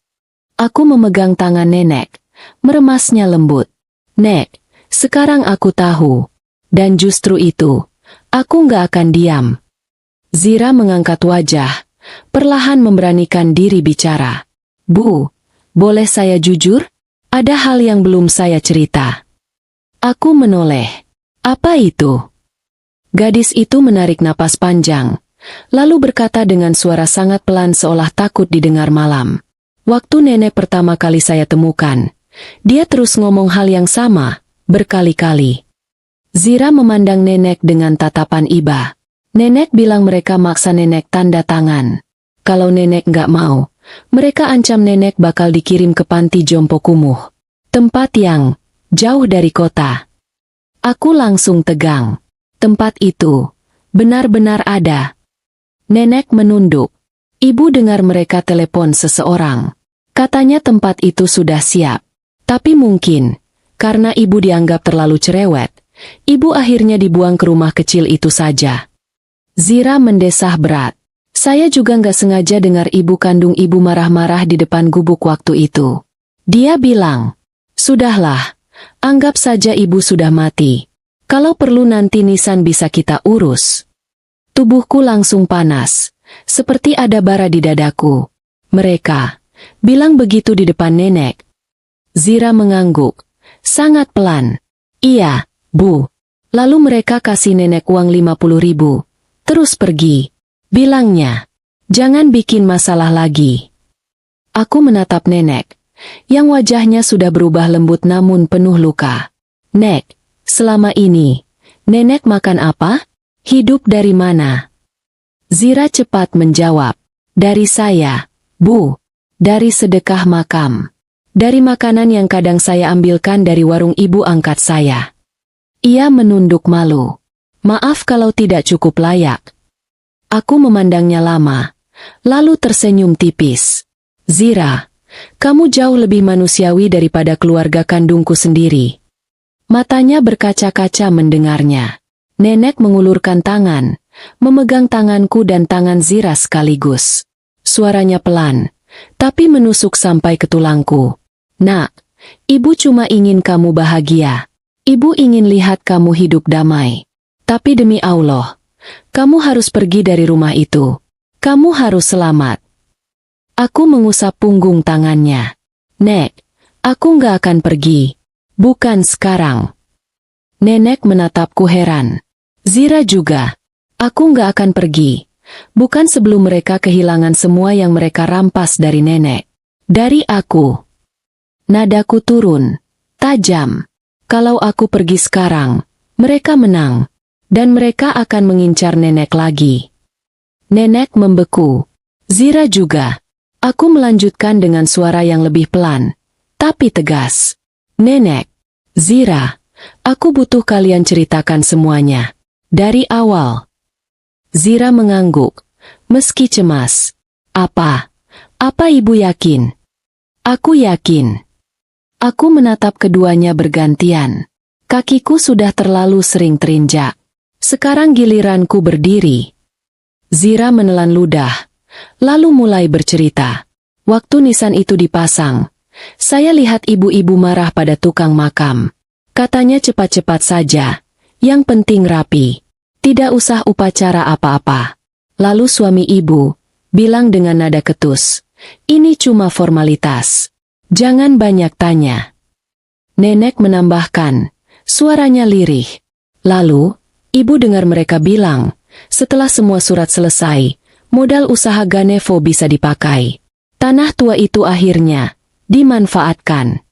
Aku memegang tangan nenek, meremasnya lembut. Nek, sekarang aku tahu. Dan justru itu, aku nggak akan diam. Zira mengangkat wajah, perlahan memberanikan diri bicara. Bu, boleh saya jujur? Ada hal yang belum saya cerita. Aku menoleh. Apa itu? Gadis itu menarik napas panjang, lalu berkata dengan suara sangat pelan seolah takut didengar malam. Waktu nenek pertama kali saya temukan, dia terus ngomong hal yang sama, berkali-kali. Zira memandang nenek dengan tatapan iba. Nenek bilang mereka maksa nenek tanda tangan. Kalau nenek nggak mau, mereka ancam nenek bakal dikirim ke panti jompo kumuh. Tempat yang jauh dari kota. Aku langsung tegang. Tempat itu benar-benar ada. Nenek menunduk. Ibu dengar mereka telepon seseorang. Katanya tempat itu sudah siap. Tapi mungkin, karena ibu dianggap terlalu cerewet, ibu akhirnya dibuang ke rumah kecil itu saja. Zira mendesah berat. Saya juga nggak sengaja dengar ibu kandung ibu marah-marah di depan gubuk waktu itu. Dia bilang, "Sudahlah, anggap saja ibu sudah mati. Kalau perlu nanti nisan bisa kita urus." Tubuhku langsung panas, seperti ada bara di dadaku. Mereka bilang begitu di depan nenek. Zira mengangguk, sangat pelan. "Iya, Bu." Lalu mereka kasih nenek uang 50.000. "Terus pergi," bilangnya. "Jangan bikin masalah lagi." Aku menatap nenek, yang wajahnya sudah berubah lembut namun penuh luka. "Nek, selama ini, nenek makan apa?" Hidup dari mana? Zira cepat menjawab. Dari saya, Bu. Dari sedekah makam. Dari makanan yang kadang saya ambilkan dari warung ibu angkat saya. Ia menunduk malu. Maaf kalau tidak cukup layak. Aku memandangnya lama, lalu tersenyum tipis. Zira, kamu jauh lebih manusiawi daripada keluarga kandungku sendiri. Matanya berkaca-kaca mendengarnya. Nenek mengulurkan tangan, memegang tanganku dan tangan Zira sekaligus. Suaranya pelan, tapi menusuk sampai ke tulangku. Nak, ibu cuma ingin kamu bahagia. Ibu ingin lihat kamu hidup damai. Tapi demi Allah, kamu harus pergi dari rumah itu. Kamu harus selamat. Aku mengusap punggung tangannya. Nek, aku nggak akan pergi. Bukan sekarang. Nenek menatapku heran. Zira juga. Aku nggak akan pergi. Bukan sebelum mereka kehilangan semua yang mereka rampas dari nenek. Dari aku. Nadaku turun. Tajam. Kalau aku pergi sekarang, mereka menang. Dan mereka akan mengincar nenek lagi. Nenek membeku. Zira juga. Aku melanjutkan dengan suara yang lebih pelan, tapi tegas. Nenek, Zira, aku butuh kalian ceritakan semuanya. Dari awal. Zira mengangguk, meski cemas. Apa? Apa ibu yakin? Aku yakin. Aku menatap keduanya bergantian. Kakiku sudah terlalu sering terinjak. Sekarang giliranku berdiri. Zira menelan ludah, lalu mulai bercerita. Waktu nisan itu dipasang, saya lihat ibu-ibu marah pada tukang makam. Katanya cepat-cepat saja, yang penting rapi. Tidak usah upacara apa-apa. Lalu suami ibu bilang dengan nada ketus, ini cuma formalitas. Jangan banyak tanya. Nenek menambahkan, suaranya lirih. Lalu, ibu dengar mereka bilang, setelah semua surat selesai, modal usaha Ganevo bisa dipakai. Tanah tua itu akhirnya dimanfaatkan.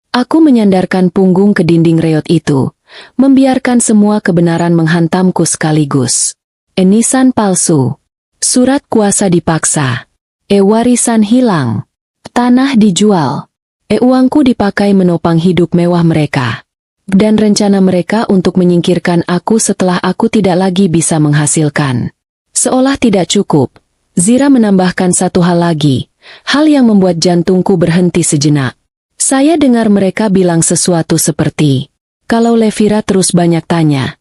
Aku menyandarkan punggung ke dinding reot itu, membiarkan semua kebenaran menghantamku sekaligus. Nisan palsu. Surat kuasa dipaksa. Warisan hilang. Tanah dijual. Uangku dipakai menopang hidup mewah mereka. Dan rencana mereka untuk menyingkirkan aku setelah aku tidak lagi bisa menghasilkan. Seolah tidak cukup, Zira menambahkan satu hal lagi, hal yang membuat jantungku berhenti sejenak. Saya dengar mereka bilang sesuatu seperti, kalau Levira terus banyak tanya,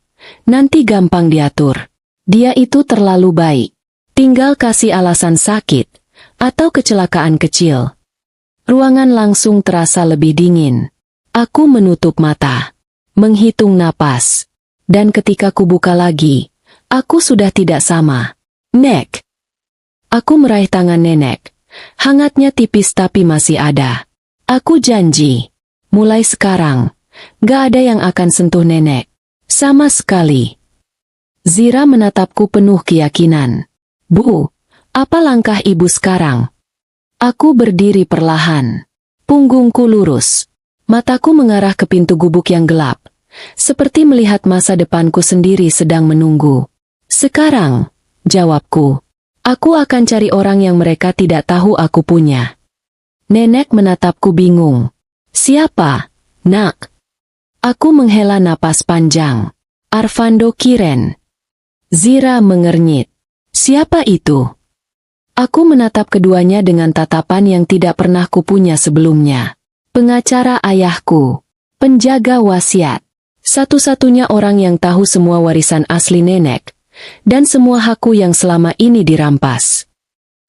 nanti gampang diatur. Dia itu terlalu baik. Tinggal kasih alasan sakit, atau kecelakaan kecil. Ruangan langsung terasa lebih dingin. Aku menutup mata, menghitung napas. Dan ketika ku buka lagi, aku sudah tidak sama. Nek. Aku meraih tangan nenek. Hangatnya tipis tapi masih ada. Aku janji, mulai sekarang, gak ada yang akan sentuh nenek. Sama sekali. Zira menatapku penuh keyakinan. Bu, apa langkah ibu sekarang? Aku berdiri perlahan. Punggungku lurus. Mataku mengarah ke pintu gubuk yang gelap. Seperti melihat masa depanku sendiri sedang menunggu. Sekarang, jawabku. Aku akan cari orang yang mereka tidak tahu aku punya. Nenek menatapku bingung. Siapa, nak? Aku menghela napas panjang. Armando Kiren. Zira mengernyit. Siapa itu? Aku menatap keduanya dengan tatapan yang tidak pernah kupunya sebelumnya. Pengacara ayahku. Penjaga wasiat. Satu-satunya orang yang tahu semua warisan asli nenek. Dan semua hakku yang selama ini dirampas.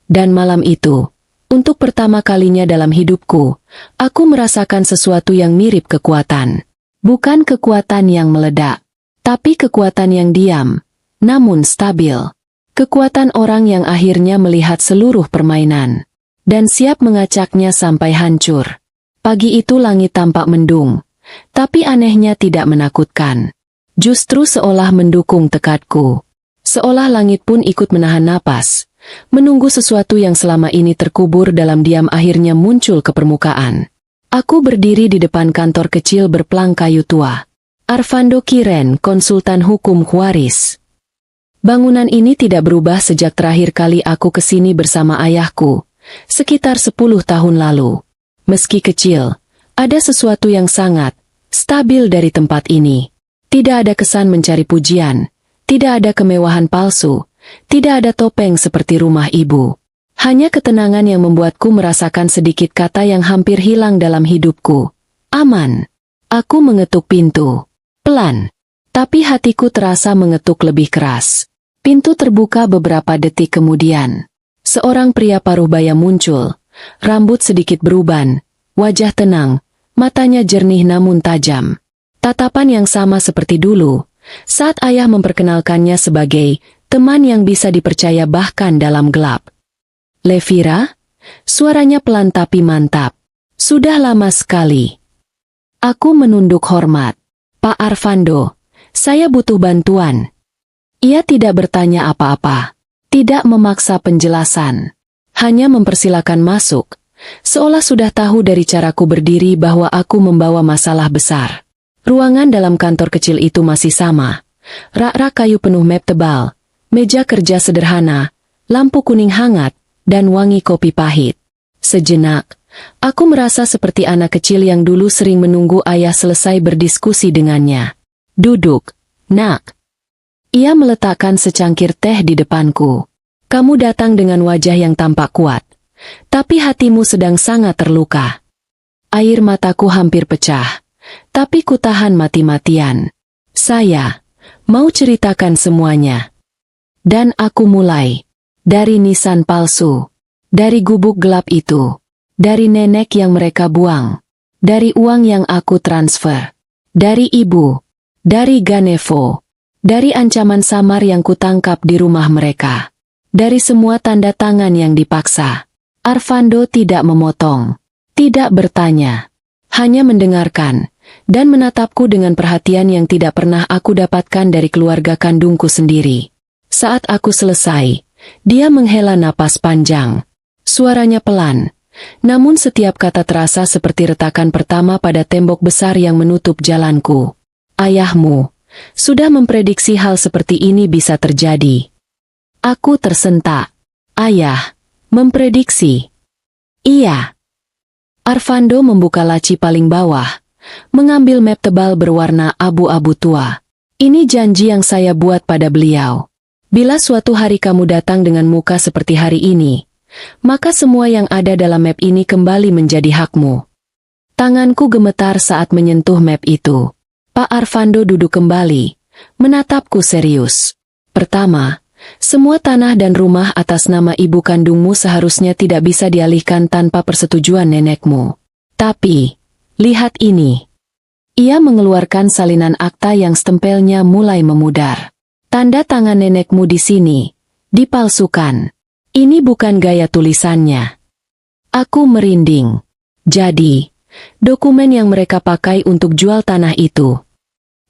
Dan malam itu, untuk pertama kalinya dalam hidupku, aku merasakan sesuatu yang mirip kekuatan. Bukan kekuatan yang meledak, tapi kekuatan yang diam, namun stabil. Kekuatan orang yang akhirnya melihat seluruh permainan, dan siap mengacaknya sampai hancur. Pagi itu langit tampak mendung, tapi anehnya tidak menakutkan. Justru seolah mendukung tekadku. Seolah langit pun ikut menahan napas, menunggu sesuatu yang selama ini terkubur dalam diam akhirnya muncul ke permukaan. Aku berdiri di depan kantor kecil berplang kayu tua. Armando Kiren, konsultan hukum waris. Bangunan ini tidak berubah sejak terakhir kali aku ke sini bersama ayahku, sekitar 10 tahun lalu. Meski kecil, ada sesuatu yang sangat stabil dari tempat ini. Tidak ada kesan mencari pujian, tidak ada kemewahan palsu, tidak ada topeng seperti rumah ibu. Hanya ketenangan yang membuatku merasakan sedikit kata yang hampir hilang dalam hidupku. Aman. Aku mengetuk pintu. Pelan. Tapi hatiku terasa mengetuk lebih keras. Pintu terbuka beberapa detik kemudian. Seorang pria paruh baya muncul. Rambut sedikit beruban, wajah tenang, matanya jernih namun tajam. Tatapan yang sama seperti dulu, saat ayah memperkenalkannya sebagai teman yang bisa dipercaya bahkan dalam gelap. Levira? Suaranya pelan tapi mantap. Sudah lama sekali. Aku menunduk hormat. Pak Arvando, saya butuh bantuan. Ia tidak bertanya apa-apa, tidak memaksa penjelasan, hanya mempersilakan masuk, seolah sudah tahu dari caraku berdiri bahwa aku membawa masalah besar. Ruangan dalam kantor kecil itu masih sama, rak-rak kayu penuh map tebal, meja kerja sederhana, lampu kuning hangat, dan wangi kopi pahit. Sejenak, aku merasa seperti anak kecil yang dulu sering menunggu ayah selesai berdiskusi dengannya. Duduk, nak. Ia meletakkan secangkir teh di depanku. Kamu datang dengan wajah yang tampak kuat, tapi hatimu sedang sangat terluka. Air mataku hampir pecah, tapi kutahan mati-matian. Saya mau ceritakan semuanya. Dan aku mulai. Dari nisan palsu. Dari gubuk gelap itu. Dari nenek yang mereka buang. Dari uang yang aku transfer. Dari ibu. Dari Ganevo. Dari ancaman samar yang kutangkap di rumah mereka. Dari semua tanda tangan yang dipaksa. Arvando tidak memotong. Tidak bertanya. Hanya mendengarkan. Dan menatapku dengan perhatian yang tidak pernah aku dapatkan dari keluarga kandungku sendiri. Saat aku selesai, dia menghela napas panjang. Suaranya pelan. Namun setiap kata terasa seperti retakan pertama pada tembok besar yang menutup jalanku. Ayahmu sudah memprediksi hal seperti ini bisa terjadi. Aku tersentak. Ayah memprediksi. Iya. Arvando membuka laci paling bawah, mengambil map tebal berwarna abu-abu tua. Ini janji yang saya buat pada beliau. Bila suatu hari kamu datang dengan muka seperti hari ini, maka semua yang ada dalam map ini kembali menjadi hakmu. Tanganku gemetar saat menyentuh map itu. Pak Arvando duduk kembali, menatapku serius. Pertama, semua tanah dan rumah atas nama ibu kandungmu seharusnya tidak bisa dialihkan tanpa persetujuan nenekmu. Tapi, lihat ini. Ia mengeluarkan salinan akta yang stempelnya mulai memudar. Tanda tangan nenekmu di sini dipalsukan. Ini bukan gaya tulisannya. Aku merinding. Jadi, dokumen yang mereka pakai untuk jual tanah itu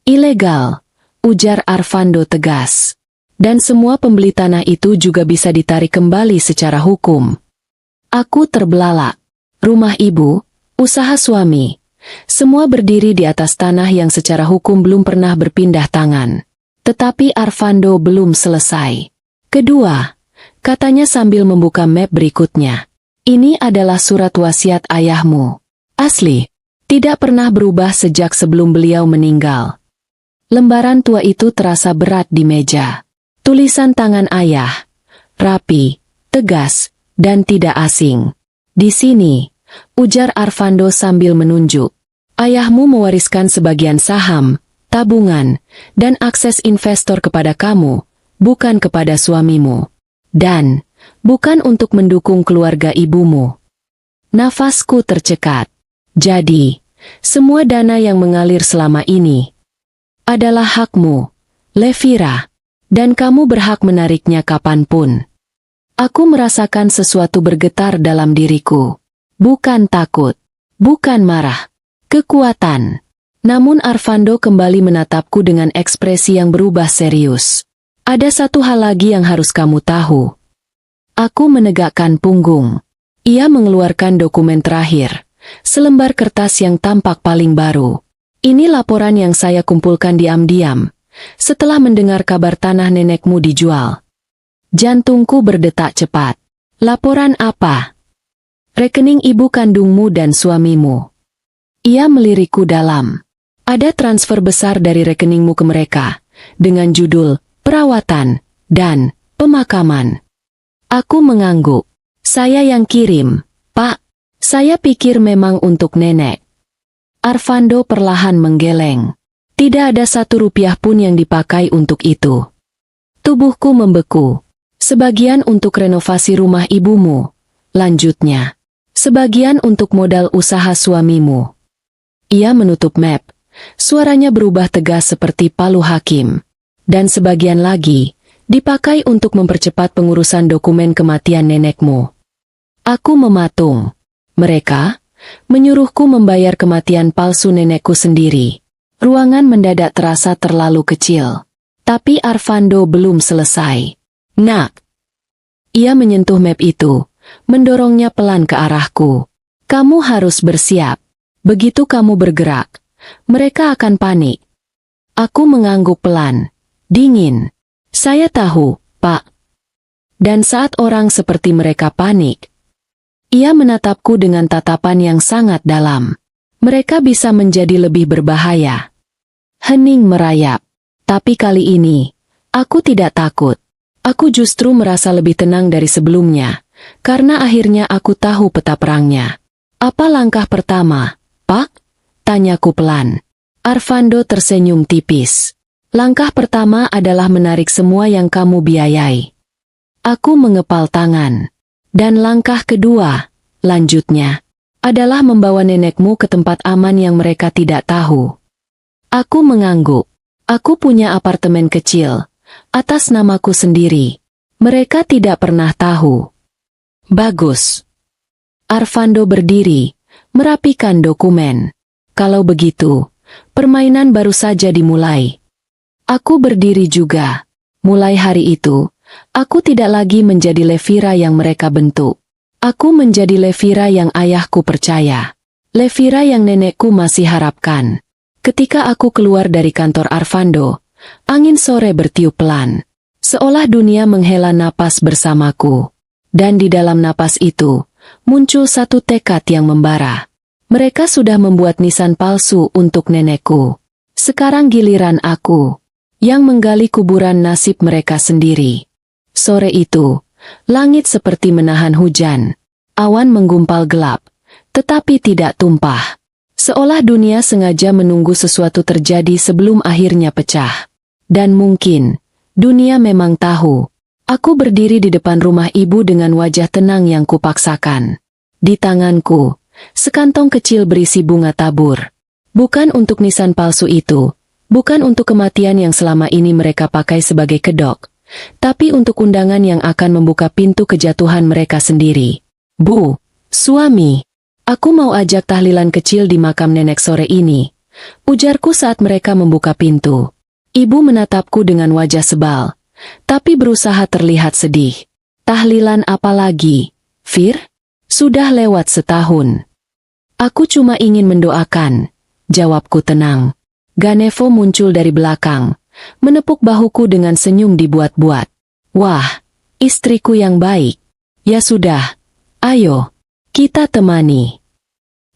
ilegal, ujar Arvando tegas. Dan semua pembeli tanah itu juga bisa ditarik kembali secara hukum. Aku terbelalak. Rumah ibu, usaha suami, semua berdiri di atas tanah yang secara hukum belum pernah berpindah tangan. Tetapi Arvando belum selesai. Kedua, katanya sambil membuka map berikutnya. Ini adalah surat wasiat ayahmu. Asli, tidak pernah berubah sejak sebelum beliau meninggal. Lembaran tua itu terasa berat di meja. Tulisan tangan ayah, rapi, tegas, dan tidak asing. Di sini, ujar Arvando sambil menunjuk. Ayahmu mewariskan sebagian saham, tabungan, dan akses investor kepada kamu, bukan kepada suamimu. Dan, bukan untuk mendukung keluarga ibumu. Nafasku tercekat. Jadi, semua dana yang mengalir selama ini adalah hakmu, Levira, dan kamu berhak menariknya kapanpun. Aku merasakan sesuatu bergetar dalam diriku. Bukan takut, bukan marah, kekuatan. Namun Arvando kembali menatapku dengan ekspresi yang berubah serius. Ada satu hal lagi yang harus kamu tahu. Aku menegakkan punggung. Ia mengeluarkan dokumen terakhir, selembar kertas yang tampak paling baru. Ini laporan yang saya kumpulkan diam-diam, setelah mendengar kabar tanah nenekmu dijual. Jantungku berdetak cepat. Laporan apa? Rekening ibu kandungmu dan suamimu. Ia melirikku dalam. Ada transfer besar dari rekeningmu ke mereka, dengan judul perawatan dan pemakaman. Aku mengangguk. Saya yang kirim, Pak. Saya pikir memang untuk nenek. Arvando perlahan menggeleng. Tidak ada 1 rupiah pun yang dipakai untuk itu. Tubuhku membeku. Sebagian untuk renovasi rumah ibumu. Lanjutnya. Sebagian untuk modal usaha suamimu. Ia menutup map. Suaranya berubah tegas seperti palu hakim. Dan sebagian lagi, dipakai untuk mempercepat pengurusan dokumen kematian nenekmu. Aku mematung. Mereka menyuruhku membayar kematian palsu nenekku sendiri. Ruangan mendadak terasa terlalu kecil. Tapi Arvando belum selesai. Nak. Ia menyentuh map itu, mendorongnya pelan ke arahku. Kamu harus bersiap. Begitu kamu bergerak, mereka akan panik. Aku mengangguk pelan. Dingin. Saya tahu, Pak. Dan saat orang seperti mereka panik, ia menatapku dengan tatapan yang sangat dalam. Mereka bisa menjadi lebih berbahaya. Hening merayap. Tapi kali ini, aku tidak takut. Aku justru merasa lebih tenang dari sebelumnya, karena akhirnya aku tahu peta perangnya. Apa langkah pertama, Pak? Tanyaku pelan. Arvando tersenyum tipis. Langkah pertama adalah menarik semua yang kamu biayai. Aku mengepal tangan. Dan langkah kedua, lanjutnya, adalah membawa nenekmu ke tempat aman yang mereka tidak tahu. Aku mengangguk. Aku punya apartemen kecil, atas namaku sendiri. Mereka tidak pernah tahu. Bagus. Arvando berdiri, merapikan dokumen. Kalau begitu, permainan baru saja dimulai. Aku berdiri juga. Mulai hari itu, aku tidak lagi menjadi Levira yang mereka bentuk. Aku menjadi Levira yang ayahku percaya. Levira yang nenekku masih harapkan. Ketika aku keluar dari kantor Arvando, angin sore bertiup pelan. Seolah dunia menghela napas bersamaku. Dan di dalam napas itu, muncul satu tekad yang membara. Mereka sudah membuat nisan palsu untuk nenekku. Sekarang giliran aku, yang menggali kuburan nasib mereka sendiri. Sore itu, langit seperti menahan hujan. Awan menggumpal gelap, tetapi tidak tumpah. Seolah dunia sengaja menunggu sesuatu terjadi sebelum akhirnya pecah. Dan mungkin, dunia memang tahu. Aku berdiri di depan rumah ibu dengan wajah tenang yang kupaksakan. Di tanganku, sekantong kecil berisi bunga tabur. Bukan untuk nisan palsu itu, bukan untuk kematian yang selama ini mereka pakai sebagai kedok, tapi untuk undangan yang akan membuka pintu kejatuhan mereka sendiri. Bu, suami, aku mau ajak tahlilan kecil di makam nenek sore ini, ujarku saat mereka membuka pintu. Ibu menatapku dengan wajah sebal, tapi berusaha terlihat sedih. Tahlilan apa lagi, Fir? Sudah lewat setahun. Aku cuma ingin mendoakan, jawabku tenang. Ganevo muncul dari belakang, menepuk bahuku dengan senyum dibuat-buat. Wah, istriku yang baik. Ya sudah, ayo, kita temani.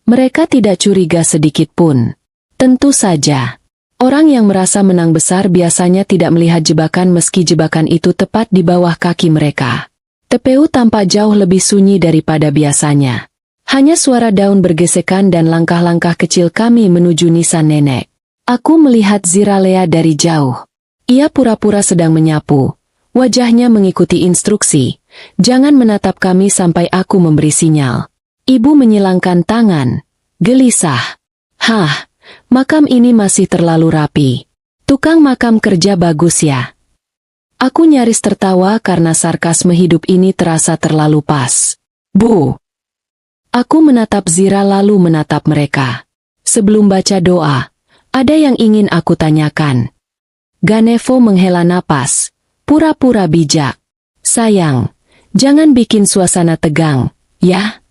Mereka tidak curiga sedikit pun. Tentu saja, orang yang merasa menang besar biasanya tidak melihat jebakan meski jebakan itu tepat di bawah kaki mereka. TPU tampak jauh lebih sunyi daripada biasanya. Hanya suara daun bergesekan dan langkah-langkah kecil kami menuju nisan nenek. Aku melihat Ziralea dari jauh. Ia pura-pura sedang menyapu. Wajahnya mengikuti instruksi. Jangan menatap kami sampai aku memberi sinyal. Ibu menyilangkan tangan. Gelisah. Hah, makam ini masih terlalu rapi. Tukang makam kerja bagus ya. Aku nyaris tertawa karena sarkasme hidup ini terasa terlalu pas. Bu. Aku menatap Zira lalu menatap mereka. Sebelum baca doa, ada yang ingin aku tanyakan. Ganevo menghela napas, pura-pura bijak. Sayang, jangan bikin suasana tegang, ya?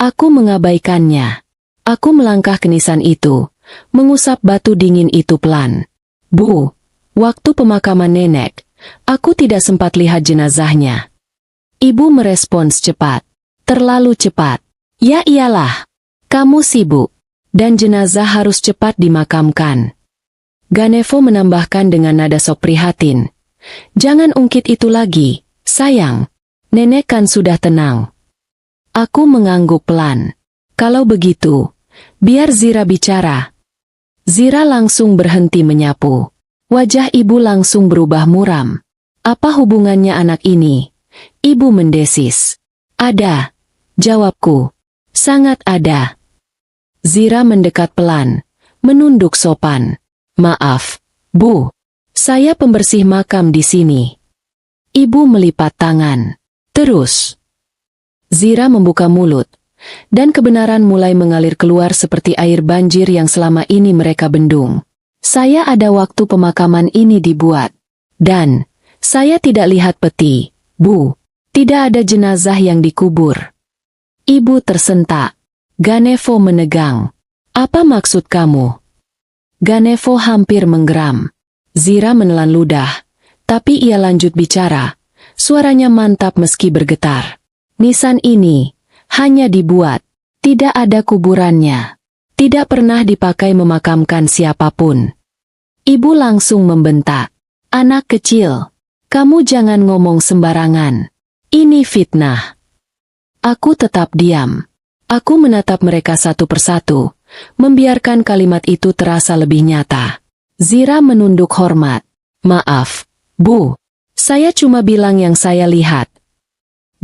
Aku mengabaikannya. Aku melangkah ke nisan itu, mengusap batu dingin itu pelan. Bu, Waktu pemakaman nenek, aku tidak sempat lihat jenazahnya. Ibu merespons cepat. Terlalu cepat. Ya iyalah. Kamu sibuk. Dan jenazah harus cepat dimakamkan. Ganevo menambahkan dengan nada sok prihatin. Jangan ungkit itu lagi, sayang. Nenek kan sudah tenang. Aku mengangguk pelan. Kalau begitu, biar Zira bicara. Zira langsung berhenti menyapu. Wajah ibu langsung berubah muram. Apa hubungannya anak ini? Ibu mendesis. Ada. Jawabku. Sangat ada. Zira mendekat pelan, menunduk sopan. Maaf, Bu. Saya pembersih makam di sini. Ibu melipat tangan. Terus. Zira membuka mulut. Dan kebenaran mulai mengalir keluar seperti air banjir yang selama ini mereka bendung. Saya ada waktu pemakaman ini dibuat. Dan, saya tidak lihat peti, Bu. Tidak ada jenazah yang dikubur. Ibu tersentak. Ganevo menegang. Apa maksud kamu? Ganevo hampir menggeram. Zira menelan ludah. Tapi ia lanjut bicara. Suaranya mantap meski bergetar. Nisan ini hanya dibuat. Tidak ada kuburannya. Tidak pernah dipakai memakamkan siapapun. Ibu langsung membentak. Anak kecil, kamu jangan ngomong sembarangan. Ini fitnah. Aku tetap diam. Aku menatap mereka satu persatu, membiarkan kalimat itu terasa lebih nyata. Zira menunduk hormat. Maaf, Bu. Saya cuma bilang yang saya lihat.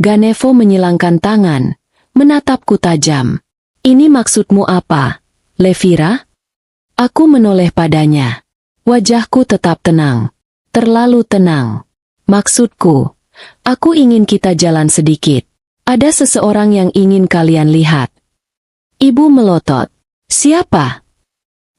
Ganevo menyilangkan tangan, menatapku tajam. Ini maksudmu apa, Levira? Aku menoleh padanya. Wajahku tetap tenang. Terlalu tenang. Maksudku, aku ingin kita jalan sedikit. Ada seseorang yang ingin kalian lihat. Ibu melotot. Siapa?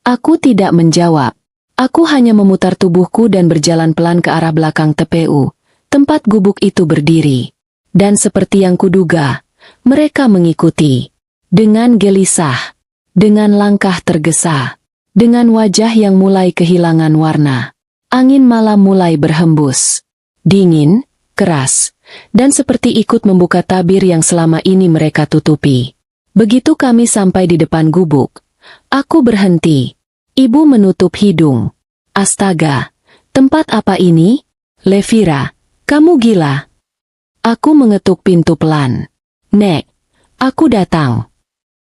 Aku tidak menjawab. Aku hanya memutar tubuhku dan berjalan pelan ke arah belakang TPU, tempat gubuk itu berdiri. Dan seperti yang kuduga, mereka mengikuti. Dengan gelisah, dengan langkah tergesa, dengan wajah yang mulai kehilangan warna. Angin malam mulai berhembus. Dingin, keras, dan seperti ikut membuka tabir yang selama ini mereka tutupi. Begitu kami sampai di depan gubuk, aku berhenti. Ibu menutup hidung. Astaga, tempat apa ini? Levira, kamu gila. Aku mengetuk pintu pelan. Nek, aku datang.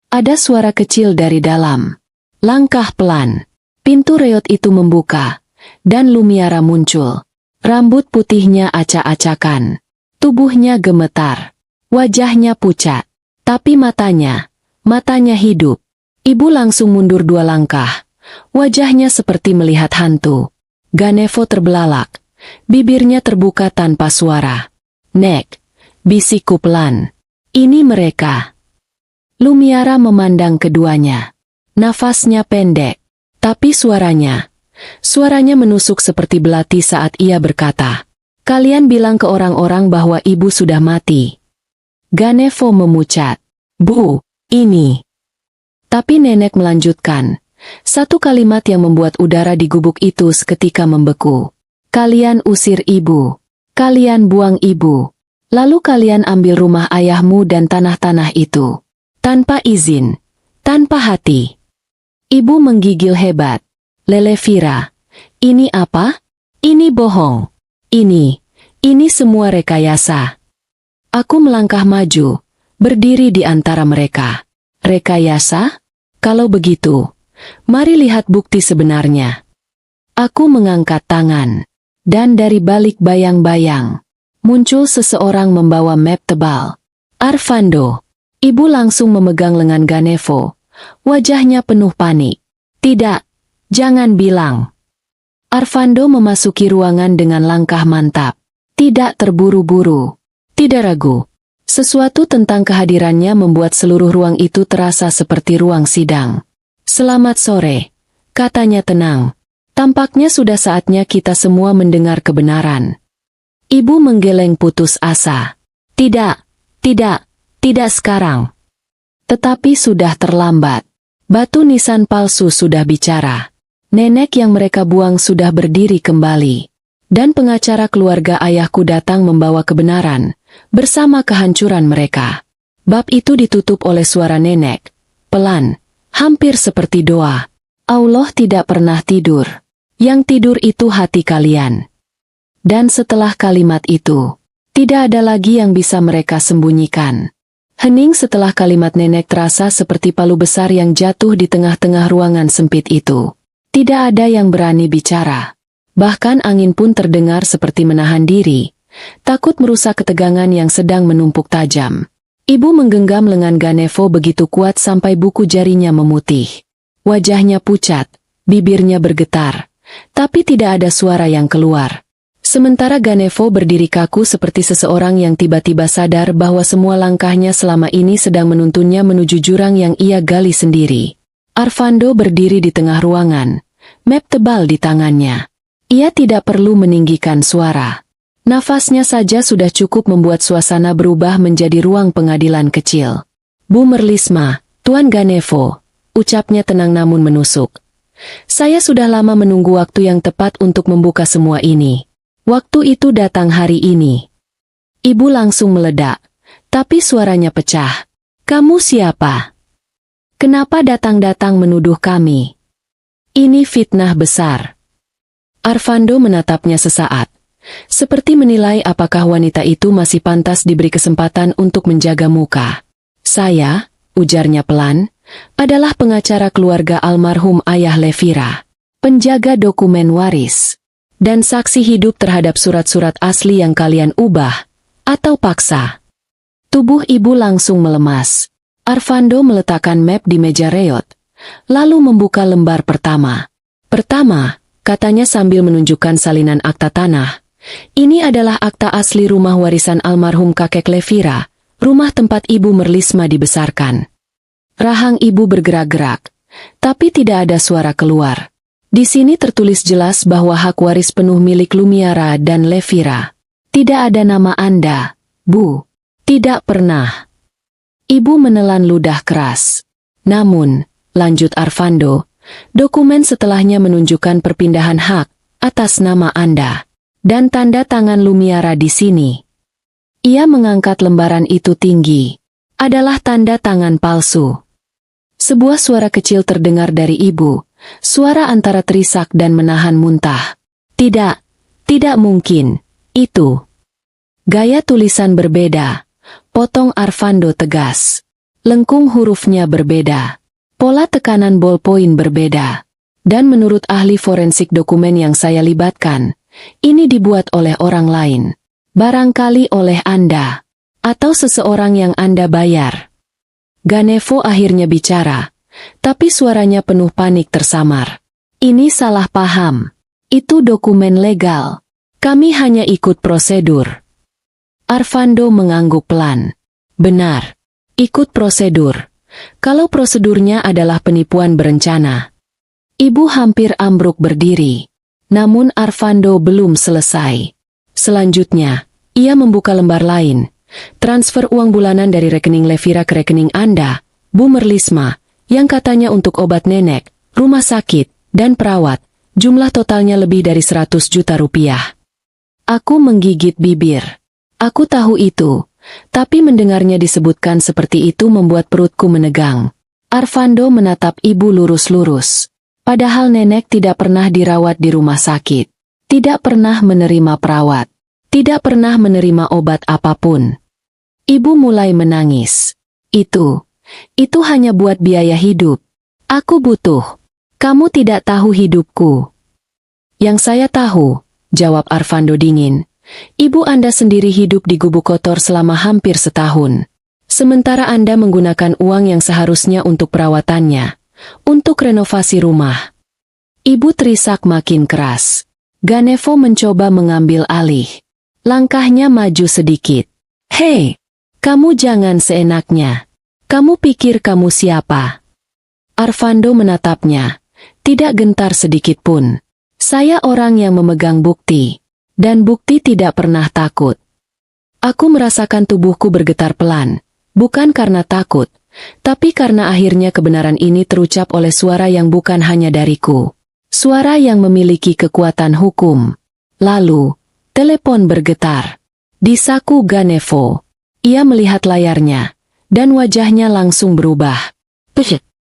Ada suara kecil dari dalam. Langkah pelan. Pintu reot itu membuka, dan Lumiara muncul. Rambut putihnya acak-acakan. Tubuhnya gemetar. Wajahnya pucat. Tapi matanya hidup. Ibu langsung mundur 2 langkah. Wajahnya seperti melihat hantu. Ganevo terbelalak. Bibirnya terbuka tanpa suara. Nek, bisikku pelan. Ini mereka. Lumiara memandang keduanya. Nafasnya pendek. Tapi suaranya menusuk seperti belati saat ia berkata, kalian bilang ke orang-orang bahwa ibu sudah mati. Ganevo memucat. Bu, ini. Tapi nenek melanjutkan. Satu kalimat yang membuat udara di gubuk itu seketika membeku. Kalian usir ibu. Kalian buang ibu. Lalu kalian ambil rumah ayahmu dan tanah-tanah itu. Tanpa izin. Tanpa hati. Ibu menggigil hebat. Lelevira, ini apa? Ini bohong. Ini semua rekayasa. Aku melangkah maju, berdiri di antara mereka. Rekayasa? Kalau begitu, mari lihat bukti sebenarnya. Aku mengangkat tangan, dan dari balik bayang-bayang, muncul seseorang membawa map tebal. Arvando. Ibu langsung memegang lengan Ganevo. Wajahnya penuh panik. Tidak, jangan bilang. Arvando memasuki ruangan dengan langkah mantap. Tidak terburu-buru. Tidak ragu. Sesuatu tentang kehadirannya membuat seluruh ruang itu terasa seperti ruang sidang. Selamat sore, katanya tenang. Tampaknya sudah saatnya kita semua mendengar kebenaran. Ibu menggeleng putus asa. Tidak sekarang. Tetapi sudah terlambat. Batu nisan palsu sudah bicara. Nenek yang mereka buang sudah berdiri kembali. Dan pengacara keluarga ayahku datang membawa kebenaran, bersama kehancuran mereka. Bab itu ditutup oleh suara nenek, pelan, hampir seperti doa. Allah tidak pernah tidur. Yang tidur itu hati kalian. Dan setelah kalimat itu, tidak ada lagi yang bisa mereka sembunyikan. Hening setelah kalimat nenek terasa seperti palu besar yang jatuh di tengah-tengah ruangan sempit itu. Tidak ada yang berani bicara. Bahkan angin pun terdengar seperti menahan diri, takut merusak ketegangan yang sedang menumpuk tajam. Ibu menggenggam lengan Ganevo begitu kuat sampai buku jarinya memutih. Wajahnya pucat, bibirnya bergetar, tapi tidak ada suara yang keluar. Sementara Ganevo berdiri kaku seperti seseorang yang tiba-tiba sadar bahwa semua langkahnya selama ini sedang menuntunnya menuju jurang yang ia gali sendiri. Arvando berdiri di tengah ruangan, map tebal di tangannya. Ia tidak perlu meninggikan suara. Nafasnya saja sudah cukup membuat suasana berubah menjadi ruang pengadilan kecil. Bu Merlisma, Tuan Ganevo, ucapnya tenang namun menusuk. Saya sudah lama menunggu waktu yang tepat untuk membuka semua ini. Waktu itu datang hari ini. Ibu langsung meledak, tapi suaranya pecah. Kamu siapa? Kenapa datang-datang menuduh kami? Ini fitnah besar. Arvando menatapnya sesaat, seperti menilai apakah wanita itu masih pantas diberi kesempatan untuk menjaga muka. Saya, ujarnya pelan, adalah pengacara keluarga almarhum ayah Levira, penjaga dokumen waris, dan saksi hidup terhadap surat-surat asli yang kalian ubah, atau paksa. Tubuh ibu langsung melemas. Arvando meletakkan map di meja reot, lalu membuka lembar pertama. Pertama, katanya sambil menunjukkan salinan akta tanah. Ini adalah akta asli rumah warisan almarhum kakek Levira, rumah tempat ibu Merlisma dibesarkan. Rahang ibu bergerak-gerak, tapi tidak ada suara keluar. Di sini tertulis jelas bahwa hak waris penuh milik Lumiara dan Levira. Tidak ada nama Anda, Bu. Tidak pernah. Ibu menelan ludah keras. Namun, lanjut Arvando, dokumen setelahnya menunjukkan perpindahan hak atas nama Anda. Dan tanda tangan Lumiara di sini. Ia mengangkat lembaran itu tinggi. Adalah tanda tangan palsu. Sebuah suara kecil terdengar dari ibu, suara antara terisak dan menahan muntah. Tidak, tidak mungkin, itu. Gaya tulisan berbeda. Potong Arvando tegas. Lengkung hurufnya berbeda. Pola tekanan ballpoint berbeda. Dan menurut ahli forensik dokumen yang saya libatkan, ini dibuat oleh orang lain. Barangkali oleh Anda. Atau seseorang yang Anda bayar. Ganevo akhirnya bicara, tapi suaranya penuh panik tersamar. Ini salah paham. Itu dokumen legal. Kami hanya ikut prosedur. Arvando mengangguk pelan. Benar. Ikut prosedur. Kalau prosedurnya adalah penipuan berencana. Ibu hampir ambruk berdiri. Namun Arvando belum selesai. Selanjutnya, ia membuka lembar lain. Transfer uang bulanan dari rekening Levira ke rekening Anda, Bu Merlisma, yang katanya untuk obat nenek, rumah sakit, dan perawat. Jumlah totalnya lebih dari 100 juta rupiah. Aku menggigit bibir. Aku tahu itu, tapi mendengarnya disebutkan seperti itu membuat perutku menegang. Arvando menatap ibu lurus-lurus. Padahal nenek tidak pernah dirawat di rumah sakit. Tidak pernah menerima perawat. Tidak pernah menerima obat apapun. Ibu mulai menangis. Itu hanya buat biaya hidup. Aku butuh. Kamu tidak tahu hidupku. Yang saya tahu, jawab Arvando dingin. Ibu Anda sendiri hidup di gubuk kotor selama hampir setahun. Sementara Anda menggunakan uang yang seharusnya untuk perawatannya, untuk renovasi rumah. Ibu terisak makin keras. Ganevo mencoba mengambil alih. Langkahnya maju sedikit. Hei, kamu jangan seenaknya. Kamu pikir kamu siapa? Arvando menatapnya, tidak gentar sedikit pun. Saya orang yang memegang bukti. Dan bukti tidak pernah takut. Aku merasakan tubuhku bergetar pelan, bukan karena takut, tapi karena akhirnya kebenaran ini terucap oleh suara yang bukan hanya dariku. Suara yang memiliki kekuatan hukum. Lalu, telepon bergetar. Di saku Ganevo. Ia melihat layarnya, dan wajahnya langsung berubah.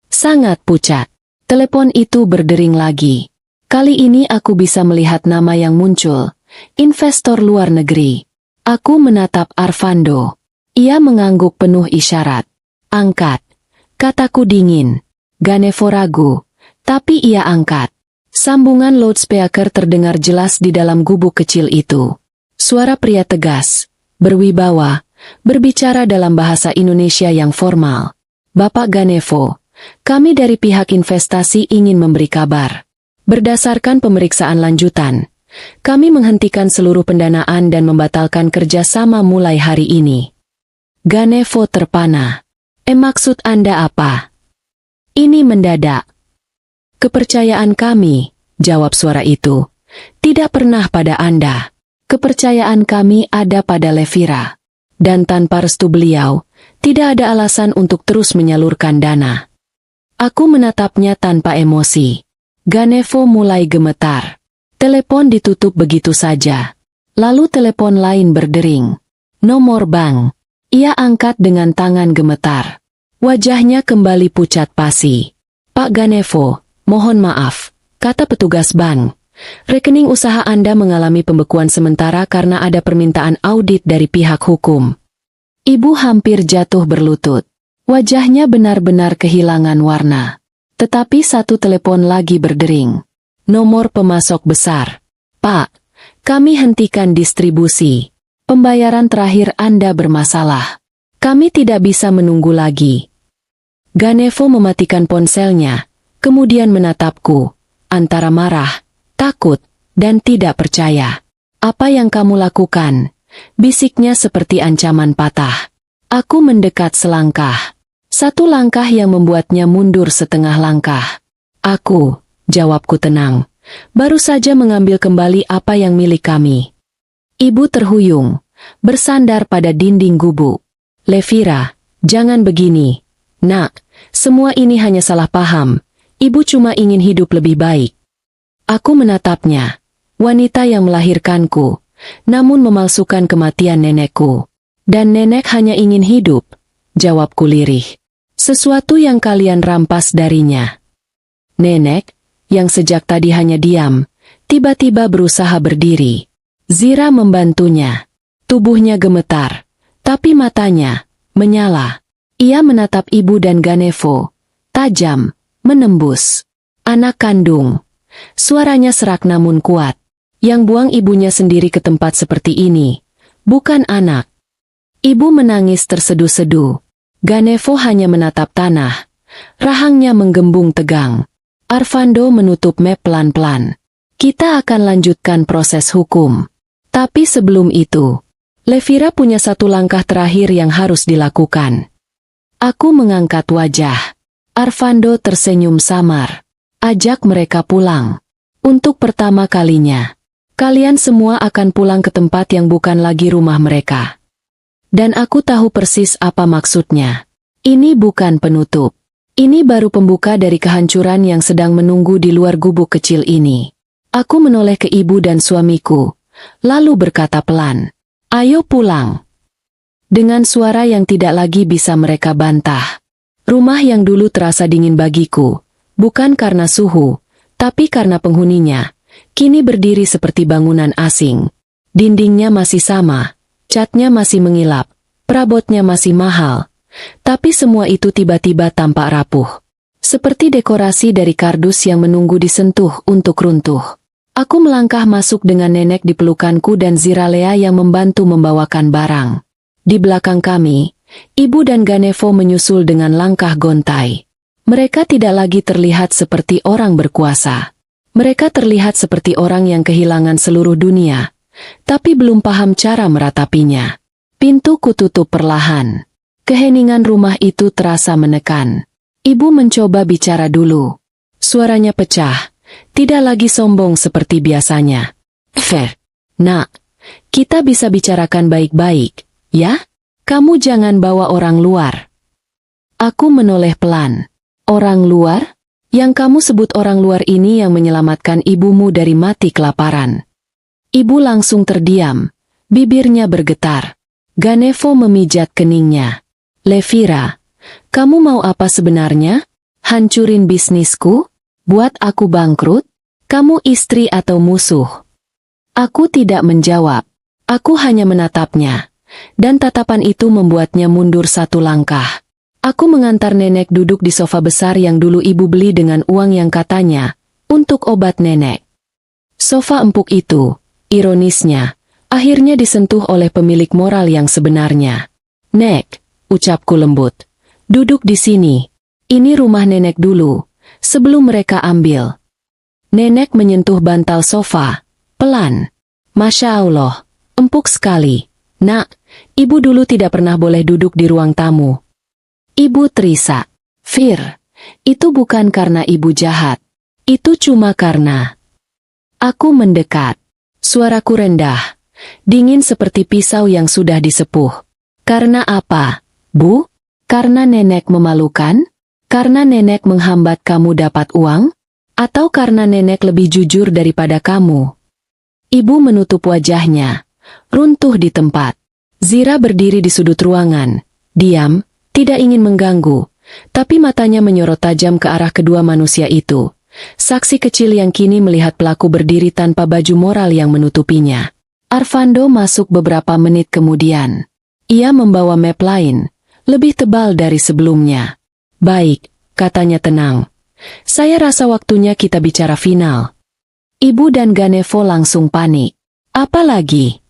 Sangat pucat. Telepon itu berdering lagi. Kali ini aku bisa melihat nama yang muncul. Investor luar negeri. Aku menatap Arvando. Ia mengangguk penuh isyarat. Angkat. Kataku dingin. Ganevo ragu. Tapi ia angkat. Sambungan loudspeaker terdengar jelas di dalam gubuk kecil itu. Suara pria tegas, berwibawa, berbicara dalam bahasa Indonesia yang formal. Bapak Ganevo, kami dari pihak investasi ingin memberi kabar. Berdasarkan pemeriksaan lanjutan, kami menghentikan seluruh pendanaan dan membatalkan kerjasama mulai hari ini. Ganevo terpana. Maksud Anda apa? Ini mendadak. Kepercayaan kami, jawab suara itu, tidak pernah pada Anda. Kepercayaan kami ada pada Levira. Dan tanpa restu beliau, tidak ada alasan untuk terus menyalurkan dana. Aku menatapnya tanpa emosi. Ganevo mulai gemetar. Telepon ditutup begitu saja. Lalu telepon lain berdering. Nomor bank. Ia angkat dengan tangan gemetar. Wajahnya kembali pucat pasi. Pak Ganevo, mohon maaf, kata petugas bank. Rekening usaha Anda mengalami pembekuan sementara karena ada permintaan audit dari pihak hukum. Ibu hampir jatuh berlutut. Wajahnya benar-benar kehilangan warna. Tetapi satu telepon lagi berdering. Nomor pemasok besar. Pak, kami hentikan distribusi. Pembayaran terakhir Anda bermasalah. Kami tidak bisa menunggu lagi. Ganevo mematikan ponselnya, kemudian menatapku, antara marah, takut, dan tidak percaya. Apa yang kamu lakukan? Bisiknya seperti ancaman patah. Aku mendekat selangkah. Satu langkah yang membuatnya mundur setengah langkah. Aku, jawabku tenang, baru saja mengambil kembali apa yang milik kami. Ibu terhuyung, bersandar pada dinding gubuk. Levira, jangan begini. Nak, semua ini hanya salah paham. Ibu cuma ingin hidup lebih baik. Aku menatapnya. Wanita yang melahirkanku, namun memalsukan kematian nenekku. Dan nenek hanya ingin hidup, jawabku lirih. Sesuatu yang kalian rampas darinya. Nenek, yang sejak tadi hanya diam, tiba-tiba berusaha berdiri. Zira membantunya. Tubuhnya gemetar, tapi matanya menyala. Ia menatap ibu dan Ganevo. Tajam, menembus. Anak kandung. Suaranya serak namun kuat. Yang buang ibunya sendiri ke tempat seperti ini. Bukan anak. Ibu menangis terseduh-seduh. Ganevo hanya menatap tanah. Rahangnya menggembung tegang. Arvando menutup map pelan-pelan. Kita akan lanjutkan proses hukum. Tapi sebelum itu, Levira punya satu langkah terakhir yang harus dilakukan. Aku mengangkat wajah. Arvando tersenyum samar. Ajak mereka pulang. Untuk pertama kalinya, kalian semua akan pulang ke tempat yang bukan lagi rumah mereka. Dan aku tahu persis apa maksudnya. Ini bukan penutup. Ini baru pembuka dari kehancuran yang sedang menunggu di luar gubuk kecil ini. Aku menoleh ke ibu dan suamiku, lalu berkata pelan, "Ayo pulang." Dengan suara yang tidak lagi bisa mereka bantah. Rumah yang dulu terasa dingin bagiku, bukan karena suhu, tapi karena penghuninya, kini berdiri seperti bangunan asing. Dindingnya masih sama, catnya masih mengilap, perabotnya masih mahal, tapi semua itu tiba-tiba tampak rapuh. Seperti dekorasi dari kardus yang menunggu disentuh untuk runtuh. Aku melangkah masuk dengan nenek di pelukanku dan Ziralea yang membantu membawakan barang. Di belakang kami, ibu dan Ganevo menyusul dengan langkah gontai. Mereka tidak lagi terlihat seperti orang berkuasa. Mereka terlihat seperti orang yang kehilangan seluruh dunia, tapi belum paham cara meratapinya. Pintu kututup perlahan. Keheningan rumah itu terasa menekan. Ibu mencoba bicara dulu. Suaranya pecah, tidak lagi sombong seperti biasanya. Nak, kita bisa bicarakan baik-baik, ya? Kamu jangan bawa orang luar. Aku menoleh pelan. Orang luar? Yang kamu sebut orang luar ini yang menyelamatkan ibumu dari mati kelaparan. Ibu langsung terdiam. Bibirnya bergetar. Ganevo memijat keningnya. Levira, kamu mau apa sebenarnya? Hancurin bisnisku? Buat aku bangkrut? Kamu istri atau musuh? Aku tidak menjawab. Aku hanya menatapnya. Dan tatapan itu membuatnya mundur satu langkah. Aku mengantar nenek duduk di sofa besar yang dulu ibu beli dengan uang yang katanya, untuk obat nenek. Sofa empuk itu, ironisnya, akhirnya disentuh oleh pemilik moral yang sebenarnya. Nek, ucapku lembut, duduk di sini. Ini rumah nenek dulu, sebelum mereka ambil. Nenek menyentuh bantal sofa, pelan. Masya Allah, empuk sekali. Nak, ibu dulu tidak pernah boleh duduk di ruang tamu. Ibu terisak. Fir, itu bukan karena ibu jahat. Itu cuma karena... Aku mendekat. Suaraku rendah. Dingin seperti pisau yang sudah disepuh. Karena apa, Bu? Karena nenek memalukan? Karena nenek menghambat kamu dapat uang? Atau karena nenek lebih jujur daripada kamu? Ibu menutup wajahnya. Runtuh di tempat. Zira berdiri di sudut ruangan. Diam. Tidak ingin mengganggu, tapi matanya menyorot tajam ke arah kedua manusia itu. Saksi kecil yang kini melihat pelaku berdiri tanpa baju moral yang menutupinya. Arvando masuk beberapa menit kemudian. Ia membawa map lain, lebih tebal dari sebelumnya. Baik, katanya tenang. Saya rasa waktunya kita bicara final. Ibu dan Ganevo langsung panik. Apa lagi?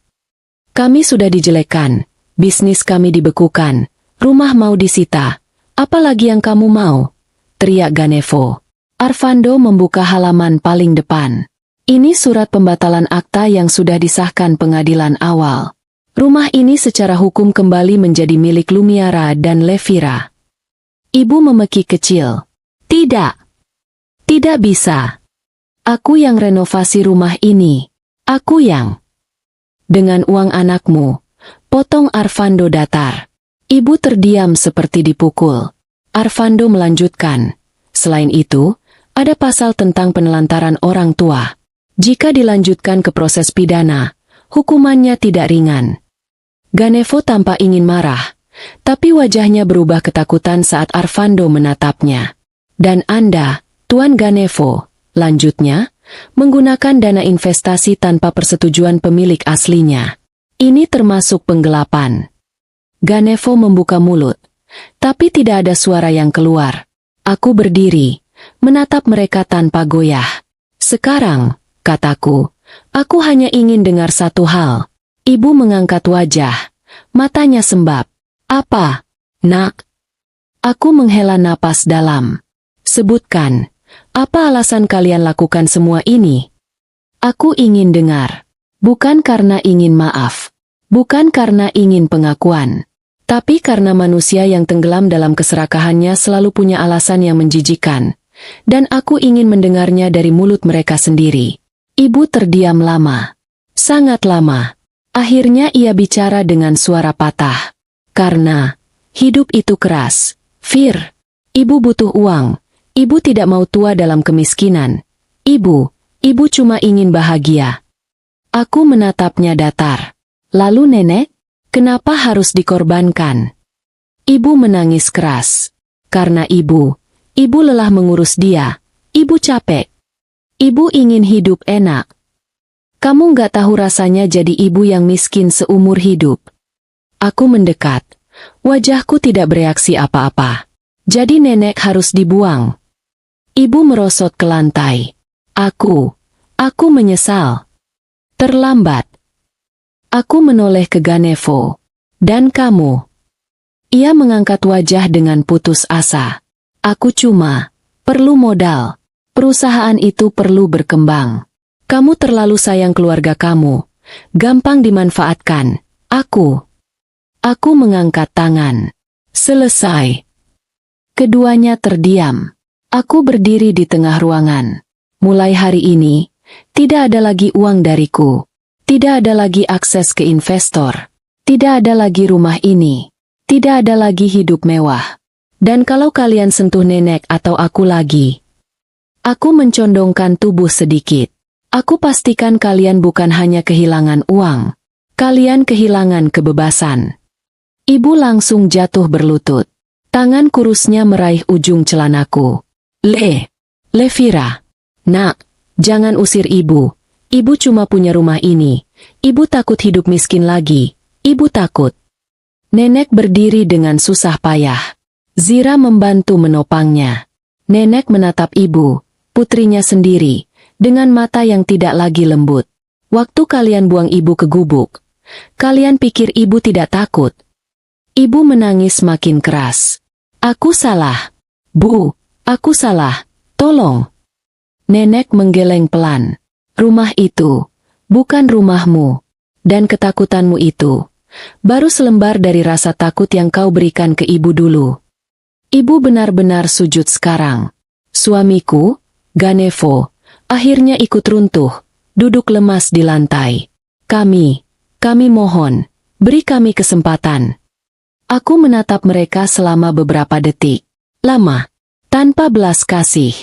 Kami sudah dijelekkan, bisnis kami dibekukan. Rumah mau disita. Apalagi yang kamu mau? Teriak Ganevo. Arvando membuka halaman paling depan. Ini surat pembatalan akta yang sudah disahkan pengadilan awal. Rumah ini secara hukum kembali menjadi milik Lumiara dan Levira. Ibu memekik kecil. Tidak. Tidak bisa. Aku yang renovasi rumah ini. Aku yang... Dengan uang anakmu. Potong Arvando datar. Ibu terdiam seperti dipukul. Arvando melanjutkan. Selain itu, ada pasal tentang penelantaran orang tua. Jika dilanjutkan ke proses pidana, hukumannya tidak ringan. Ganevo tampak ingin marah, tapi wajahnya berubah ketakutan saat Arvando menatapnya. Dan Anda, Tuan Ganevo, lanjutnya, menggunakan dana investasi tanpa persetujuan pemilik aslinya. Ini termasuk penggelapan. Ganevo membuka mulut, tapi tidak ada suara yang keluar. Aku berdiri, menatap mereka tanpa goyah. Sekarang, kataku, aku hanya ingin dengar satu hal. Ibu mengangkat wajah, matanya sembab. Apa, nak? Aku menghela napas dalam. Sebutkan, apa alasan kalian lakukan semua ini? Aku ingin dengar. Bukan karena ingin maaf. Bukan karena ingin pengakuan. Tapi karena manusia yang tenggelam dalam keserakahannya selalu punya alasan yang menjijikan. Dan aku ingin mendengarnya dari mulut mereka sendiri. Ibu terdiam lama. Sangat lama. Akhirnya ia bicara dengan suara patah. Karena hidup itu keras. Fir, ibu butuh uang. Ibu tidak mau tua dalam kemiskinan. Ibu cuma ingin bahagia. Aku menatapnya datar. Lalu nenek, kenapa harus dikorbankan? Ibu menangis keras. Karena ibu lelah mengurus dia. Ibu capek. Ibu ingin hidup enak. Kamu nggak tahu rasanya jadi ibu yang miskin seumur hidup. Aku mendekat. Wajahku tidak bereaksi apa-apa. Jadi nenek harus dibuang. Ibu merosot ke lantai. Aku menyesal. Terlambat. Aku menoleh ke Ganevo. Dan kamu? Ia mengangkat wajah dengan putus asa. Aku cuma perlu modal. Perusahaan itu perlu berkembang. Kamu terlalu sayang keluarga kamu. Gampang dimanfaatkan. Aku mengangkat tangan. Selesai. Keduanya terdiam. Aku berdiri di tengah ruangan. Mulai hari ini, tidak ada lagi uang dariku. Tidak ada lagi akses ke investor. Tidak ada lagi rumah ini. Tidak ada lagi hidup mewah. Dan kalau kalian sentuh nenek atau aku lagi, Aku mencondongkan tubuh sedikit. Aku pastikan kalian bukan hanya kehilangan uang. Kalian kehilangan kebebasan. Ibu langsung jatuh berlutut. Tangan kurusnya meraih ujung celanaku. Levira. Nak, jangan usir ibu. Ibu cuma punya rumah ini. Ibu takut hidup miskin lagi. Ibu takut. Nenek berdiri dengan susah payah. Zira membantu menopangnya. Nenek menatap ibu, putrinya sendiri, dengan mata yang tidak lagi lembut. Waktu kalian buang ibu ke gubuk, kalian pikir ibu tidak takut? Ibu menangis makin keras. Aku salah. Bu, aku salah. Tolong. Nenek menggeleng pelan. Rumah itu bukan rumahmu. Dan ketakutanmu itu baru selembar dari rasa takut yang kau berikan ke ibu dulu. Ibu benar-benar sujud sekarang. Suamiku, Ganevo, akhirnya ikut runtuh, duduk lemas di lantai. Kami mohon, beri kami kesempatan. Aku menatap mereka selama beberapa detik. Lama, tanpa belas kasih.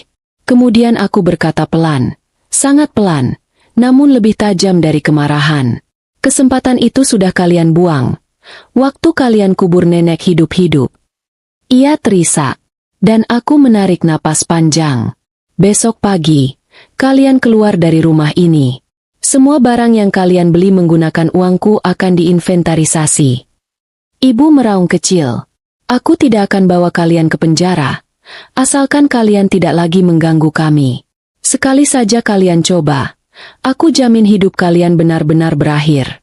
Kemudian aku berkata pelan, sangat pelan, namun lebih tajam dari kemarahan. Kesempatan itu sudah kalian buang. Waktu kalian kubur nenek hidup-hidup. Ia terisak, dan aku menarik napas panjang. Besok pagi, kalian keluar dari rumah ini. Semua barang yang kalian beli menggunakan uangku akan diinventarisasi. Ibu meraung kecil. Aku tidak akan bawa kalian ke penjara, asalkan kalian tidak lagi mengganggu kami. Sekali saja kalian coba, aku jamin hidup kalian benar-benar berakhir.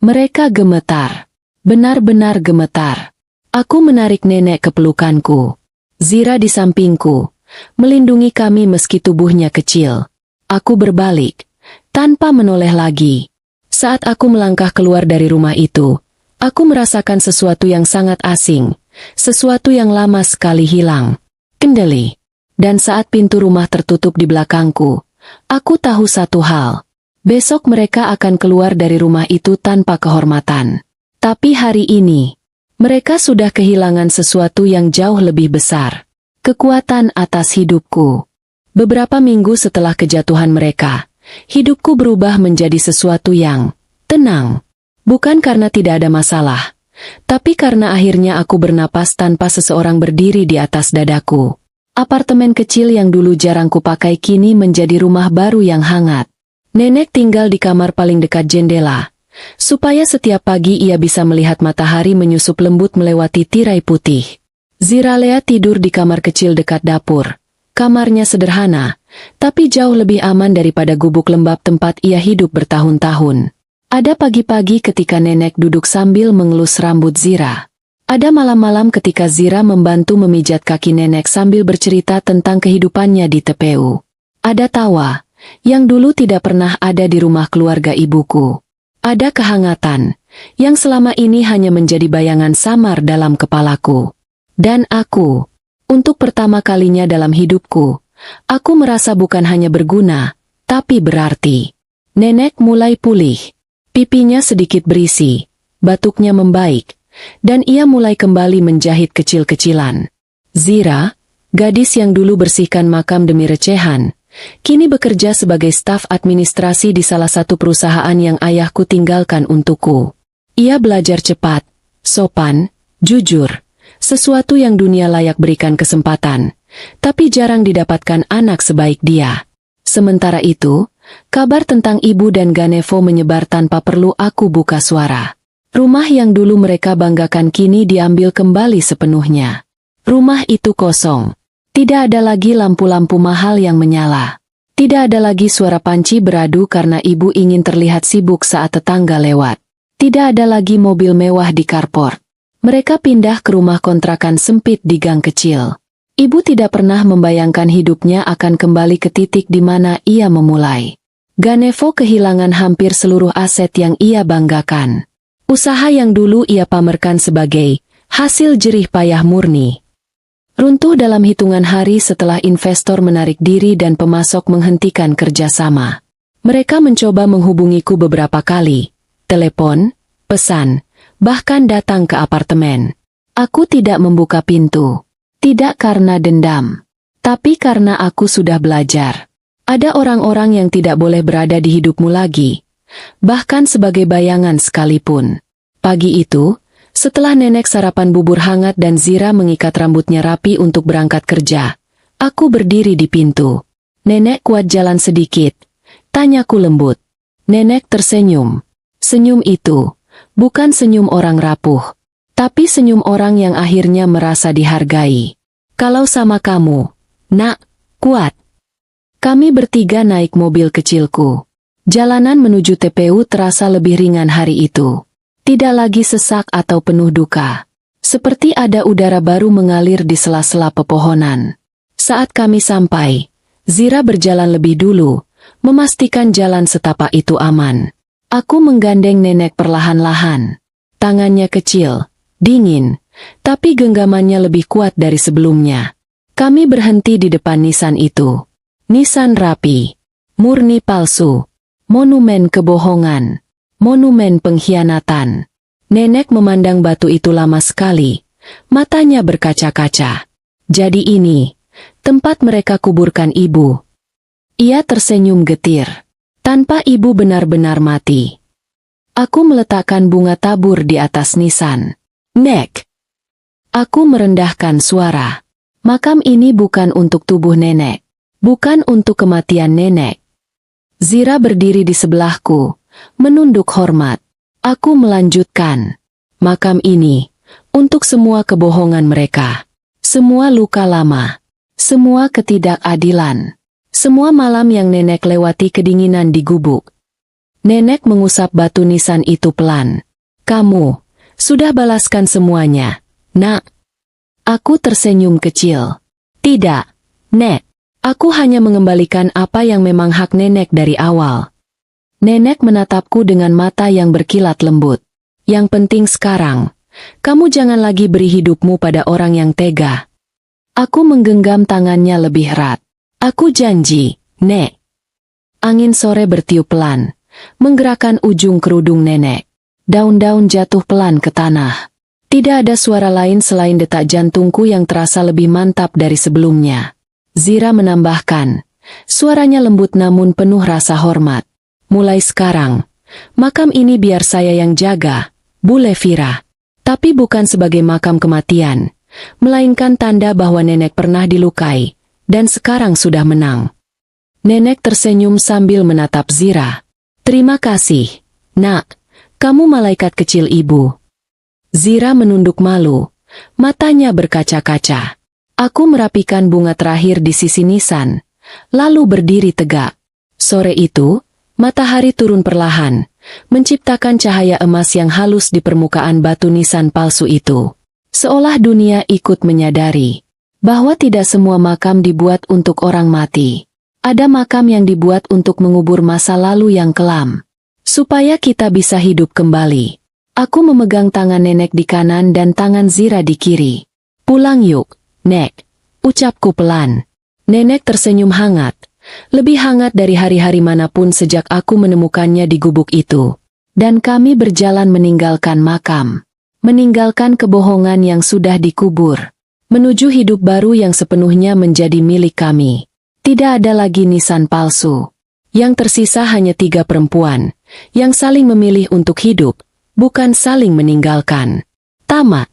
Mereka gemetar. Benar-benar gemetar. Aku menarik nenek ke pelukanku. Zira di sampingku, melindungi kami meski tubuhnya kecil. Aku berbalik, tanpa menoleh lagi. Saat aku melangkah keluar dari rumah itu, aku merasakan sesuatu yang sangat asing, sesuatu yang lama sekali hilang. Kendali. Dan saat pintu rumah tertutup di belakangku, aku tahu satu hal. Besok mereka akan keluar dari rumah itu tanpa kehormatan. Tapi hari ini, mereka sudah kehilangan sesuatu yang jauh lebih besar. Kekuatan atas hidupku. Beberapa minggu setelah kejatuhan mereka, hidupku berubah menjadi sesuatu yang tenang. Bukan karena tidak ada masalah, tapi karena akhirnya aku bernapas tanpa seseorang berdiri di atas dadaku. Apartemen kecil yang dulu jarang kupakai kini menjadi rumah baru yang hangat. Nenek tinggal di kamar paling dekat jendela, supaya setiap pagi ia bisa melihat matahari menyusup lembut melewati tirai putih. Ziralea tidur di kamar kecil dekat dapur. Kamarnya sederhana, tapi jauh lebih aman daripada gubuk lembab tempat ia hidup bertahun-tahun. Ada pagi-pagi ketika nenek duduk sambil mengelus rambut Zira. Ada malam-malam ketika Zira membantu memijat kaki nenek sambil bercerita tentang kehidupannya di TPU. Ada tawa yang dulu tidak pernah ada di rumah keluarga ibuku. Ada kehangatan yang selama ini hanya menjadi bayangan samar dalam kepalaku. Dan aku, untuk pertama kalinya dalam hidupku, aku merasa bukan hanya berguna, tapi berarti. Nenek mulai pulih. Pipinya sedikit berisi, batuknya membaik, dan ia mulai kembali menjahit kecil-kecilan. Zira, gadis yang dulu bersihkan makam demi recehan, kini bekerja sebagai staf administrasi di salah satu perusahaan yang ayahku tinggalkan untukku. Ia belajar cepat, sopan, jujur, sesuatu yang dunia layak berikan kesempatan, tapi jarang didapatkan anak sebaik dia. Sementara itu, kabar tentang ibu dan Ganevo menyebar tanpa perlu aku buka suara. Rumah yang dulu mereka banggakan kini diambil kembali sepenuhnya. Rumah itu kosong. Tidak ada lagi lampu-lampu mahal yang menyala. Tidak ada lagi suara panci beradu karena ibu ingin terlihat sibuk saat tetangga lewat. Tidak ada lagi mobil mewah di carport. Mereka pindah ke rumah kontrakan sempit di gang kecil. Ibu tidak pernah membayangkan hidupnya akan kembali ke titik di mana ia memulai. Ganevo kehilangan hampir seluruh aset yang ia banggakan. Usaha yang dulu ia pamerkan sebagai hasil jerih payah murni runtuh dalam hitungan hari setelah investor menarik diri dan pemasok menghentikan kerjasama. Mereka mencoba menghubungiku beberapa kali. Telepon, pesan, bahkan datang ke apartemen. Aku tidak membuka pintu. Tidak karena dendam, Tapi karena aku sudah belajar, ada orang-orang yang tidak boleh berada di hidupmu lagi, bahkan sebagai bayangan sekalipun. Pagi itu, setelah nenek sarapan bubur hangat dan Zira mengikat rambutnya rapi untuk berangkat kerja, aku berdiri di pintu. Nenek kuat jalan sedikit, tanyaku lembut. Nenek tersenyum. Senyum itu bukan senyum orang rapuh, tapi senyum orang yang akhirnya merasa dihargai. Kalau sama kamu, nak, kuat. Kami bertiga naik mobil kecilku. Jalanan menuju TPU terasa lebih ringan hari itu. Tidak lagi sesak atau penuh duka. Seperti ada udara baru mengalir di sela-sela pepohonan. Saat kami sampai, Zira berjalan lebih dulu, memastikan jalan setapak itu aman. Aku menggandeng nenek perlahan-lahan. Tangannya kecil, dingin, tapi genggamannya lebih kuat dari sebelumnya. Kami berhenti di depan Nissan itu. Nissan rapi, murni palsu, monumen kebohongan, monumen pengkhianatan. Nenek memandang batu itu lama sekali, matanya berkaca-kaca. Jadi ini tempat mereka kuburkan ibu. Ia tersenyum getir. Tanpa ibu benar-benar mati. Aku meletakkan bunga tabur di atas Nissan. Nek. Aku merendahkan suara. Makam ini bukan untuk tubuh nenek. Bukan untuk kematian nenek. Zira berdiri di sebelahku, menunduk hormat. Aku melanjutkan. Makam ini untuk semua kebohongan mereka. Semua luka lama. Semua ketidakadilan. Semua malam yang nenek lewati kedinginan di gubuk. Nenek mengusap batu nisan itu pelan. Kamu sudah balaskan semuanya, nak. Aku tersenyum kecil. Tidak, Nek. Aku hanya mengembalikan apa yang memang hak nenek dari awal. Nenek menatapku dengan mata yang berkilat lembut. Yang penting sekarang, kamu jangan lagi beri hidupmu pada orang yang tega. Aku menggenggam tangannya lebih erat. Aku janji, Nek. Angin sore bertiup pelan, menggerakkan ujung kerudung nenek. Daun-daun jatuh pelan ke tanah. Tidak ada suara lain selain detak jantungku yang terasa lebih mantap dari sebelumnya. Zira menambahkan, suaranya lembut namun penuh rasa hormat. Mulai sekarang, makam ini biar saya yang jaga, Bu Levira. Tapi bukan sebagai makam kematian, melainkan tanda bahwa nenek pernah dilukai, dan sekarang sudah menang. Nenek tersenyum sambil menatap Zira. Terima kasih, nak. Kamu malaikat kecil ibu. Zira menunduk malu. Matanya berkaca-kaca. Aku merapikan bunga terakhir di sisi nisan, lalu berdiri tegak. Sore itu, matahari turun perlahan, menciptakan cahaya emas yang halus di permukaan batu nisan palsu itu. Seolah dunia ikut menyadari bahwa tidak semua makam dibuat untuk orang mati. Ada makam yang dibuat untuk mengubur masa lalu yang kelam, supaya kita bisa hidup kembali. Aku memegang tangan nenek di kanan dan tangan Zira di kiri. Pulang yuk, Nek, ucapku pelan. Nenek tersenyum hangat, lebih hangat dari hari-hari manapun sejak aku menemukannya di gubuk itu. Dan kami berjalan meninggalkan makam, meninggalkan kebohongan yang sudah dikubur, menuju hidup baru yang sepenuhnya menjadi milik kami. Tidak ada lagi nisan palsu. Yang tersisa hanya 3 perempuan, yang saling memilih untuk hidup, bukan saling meninggalkan. Tamat.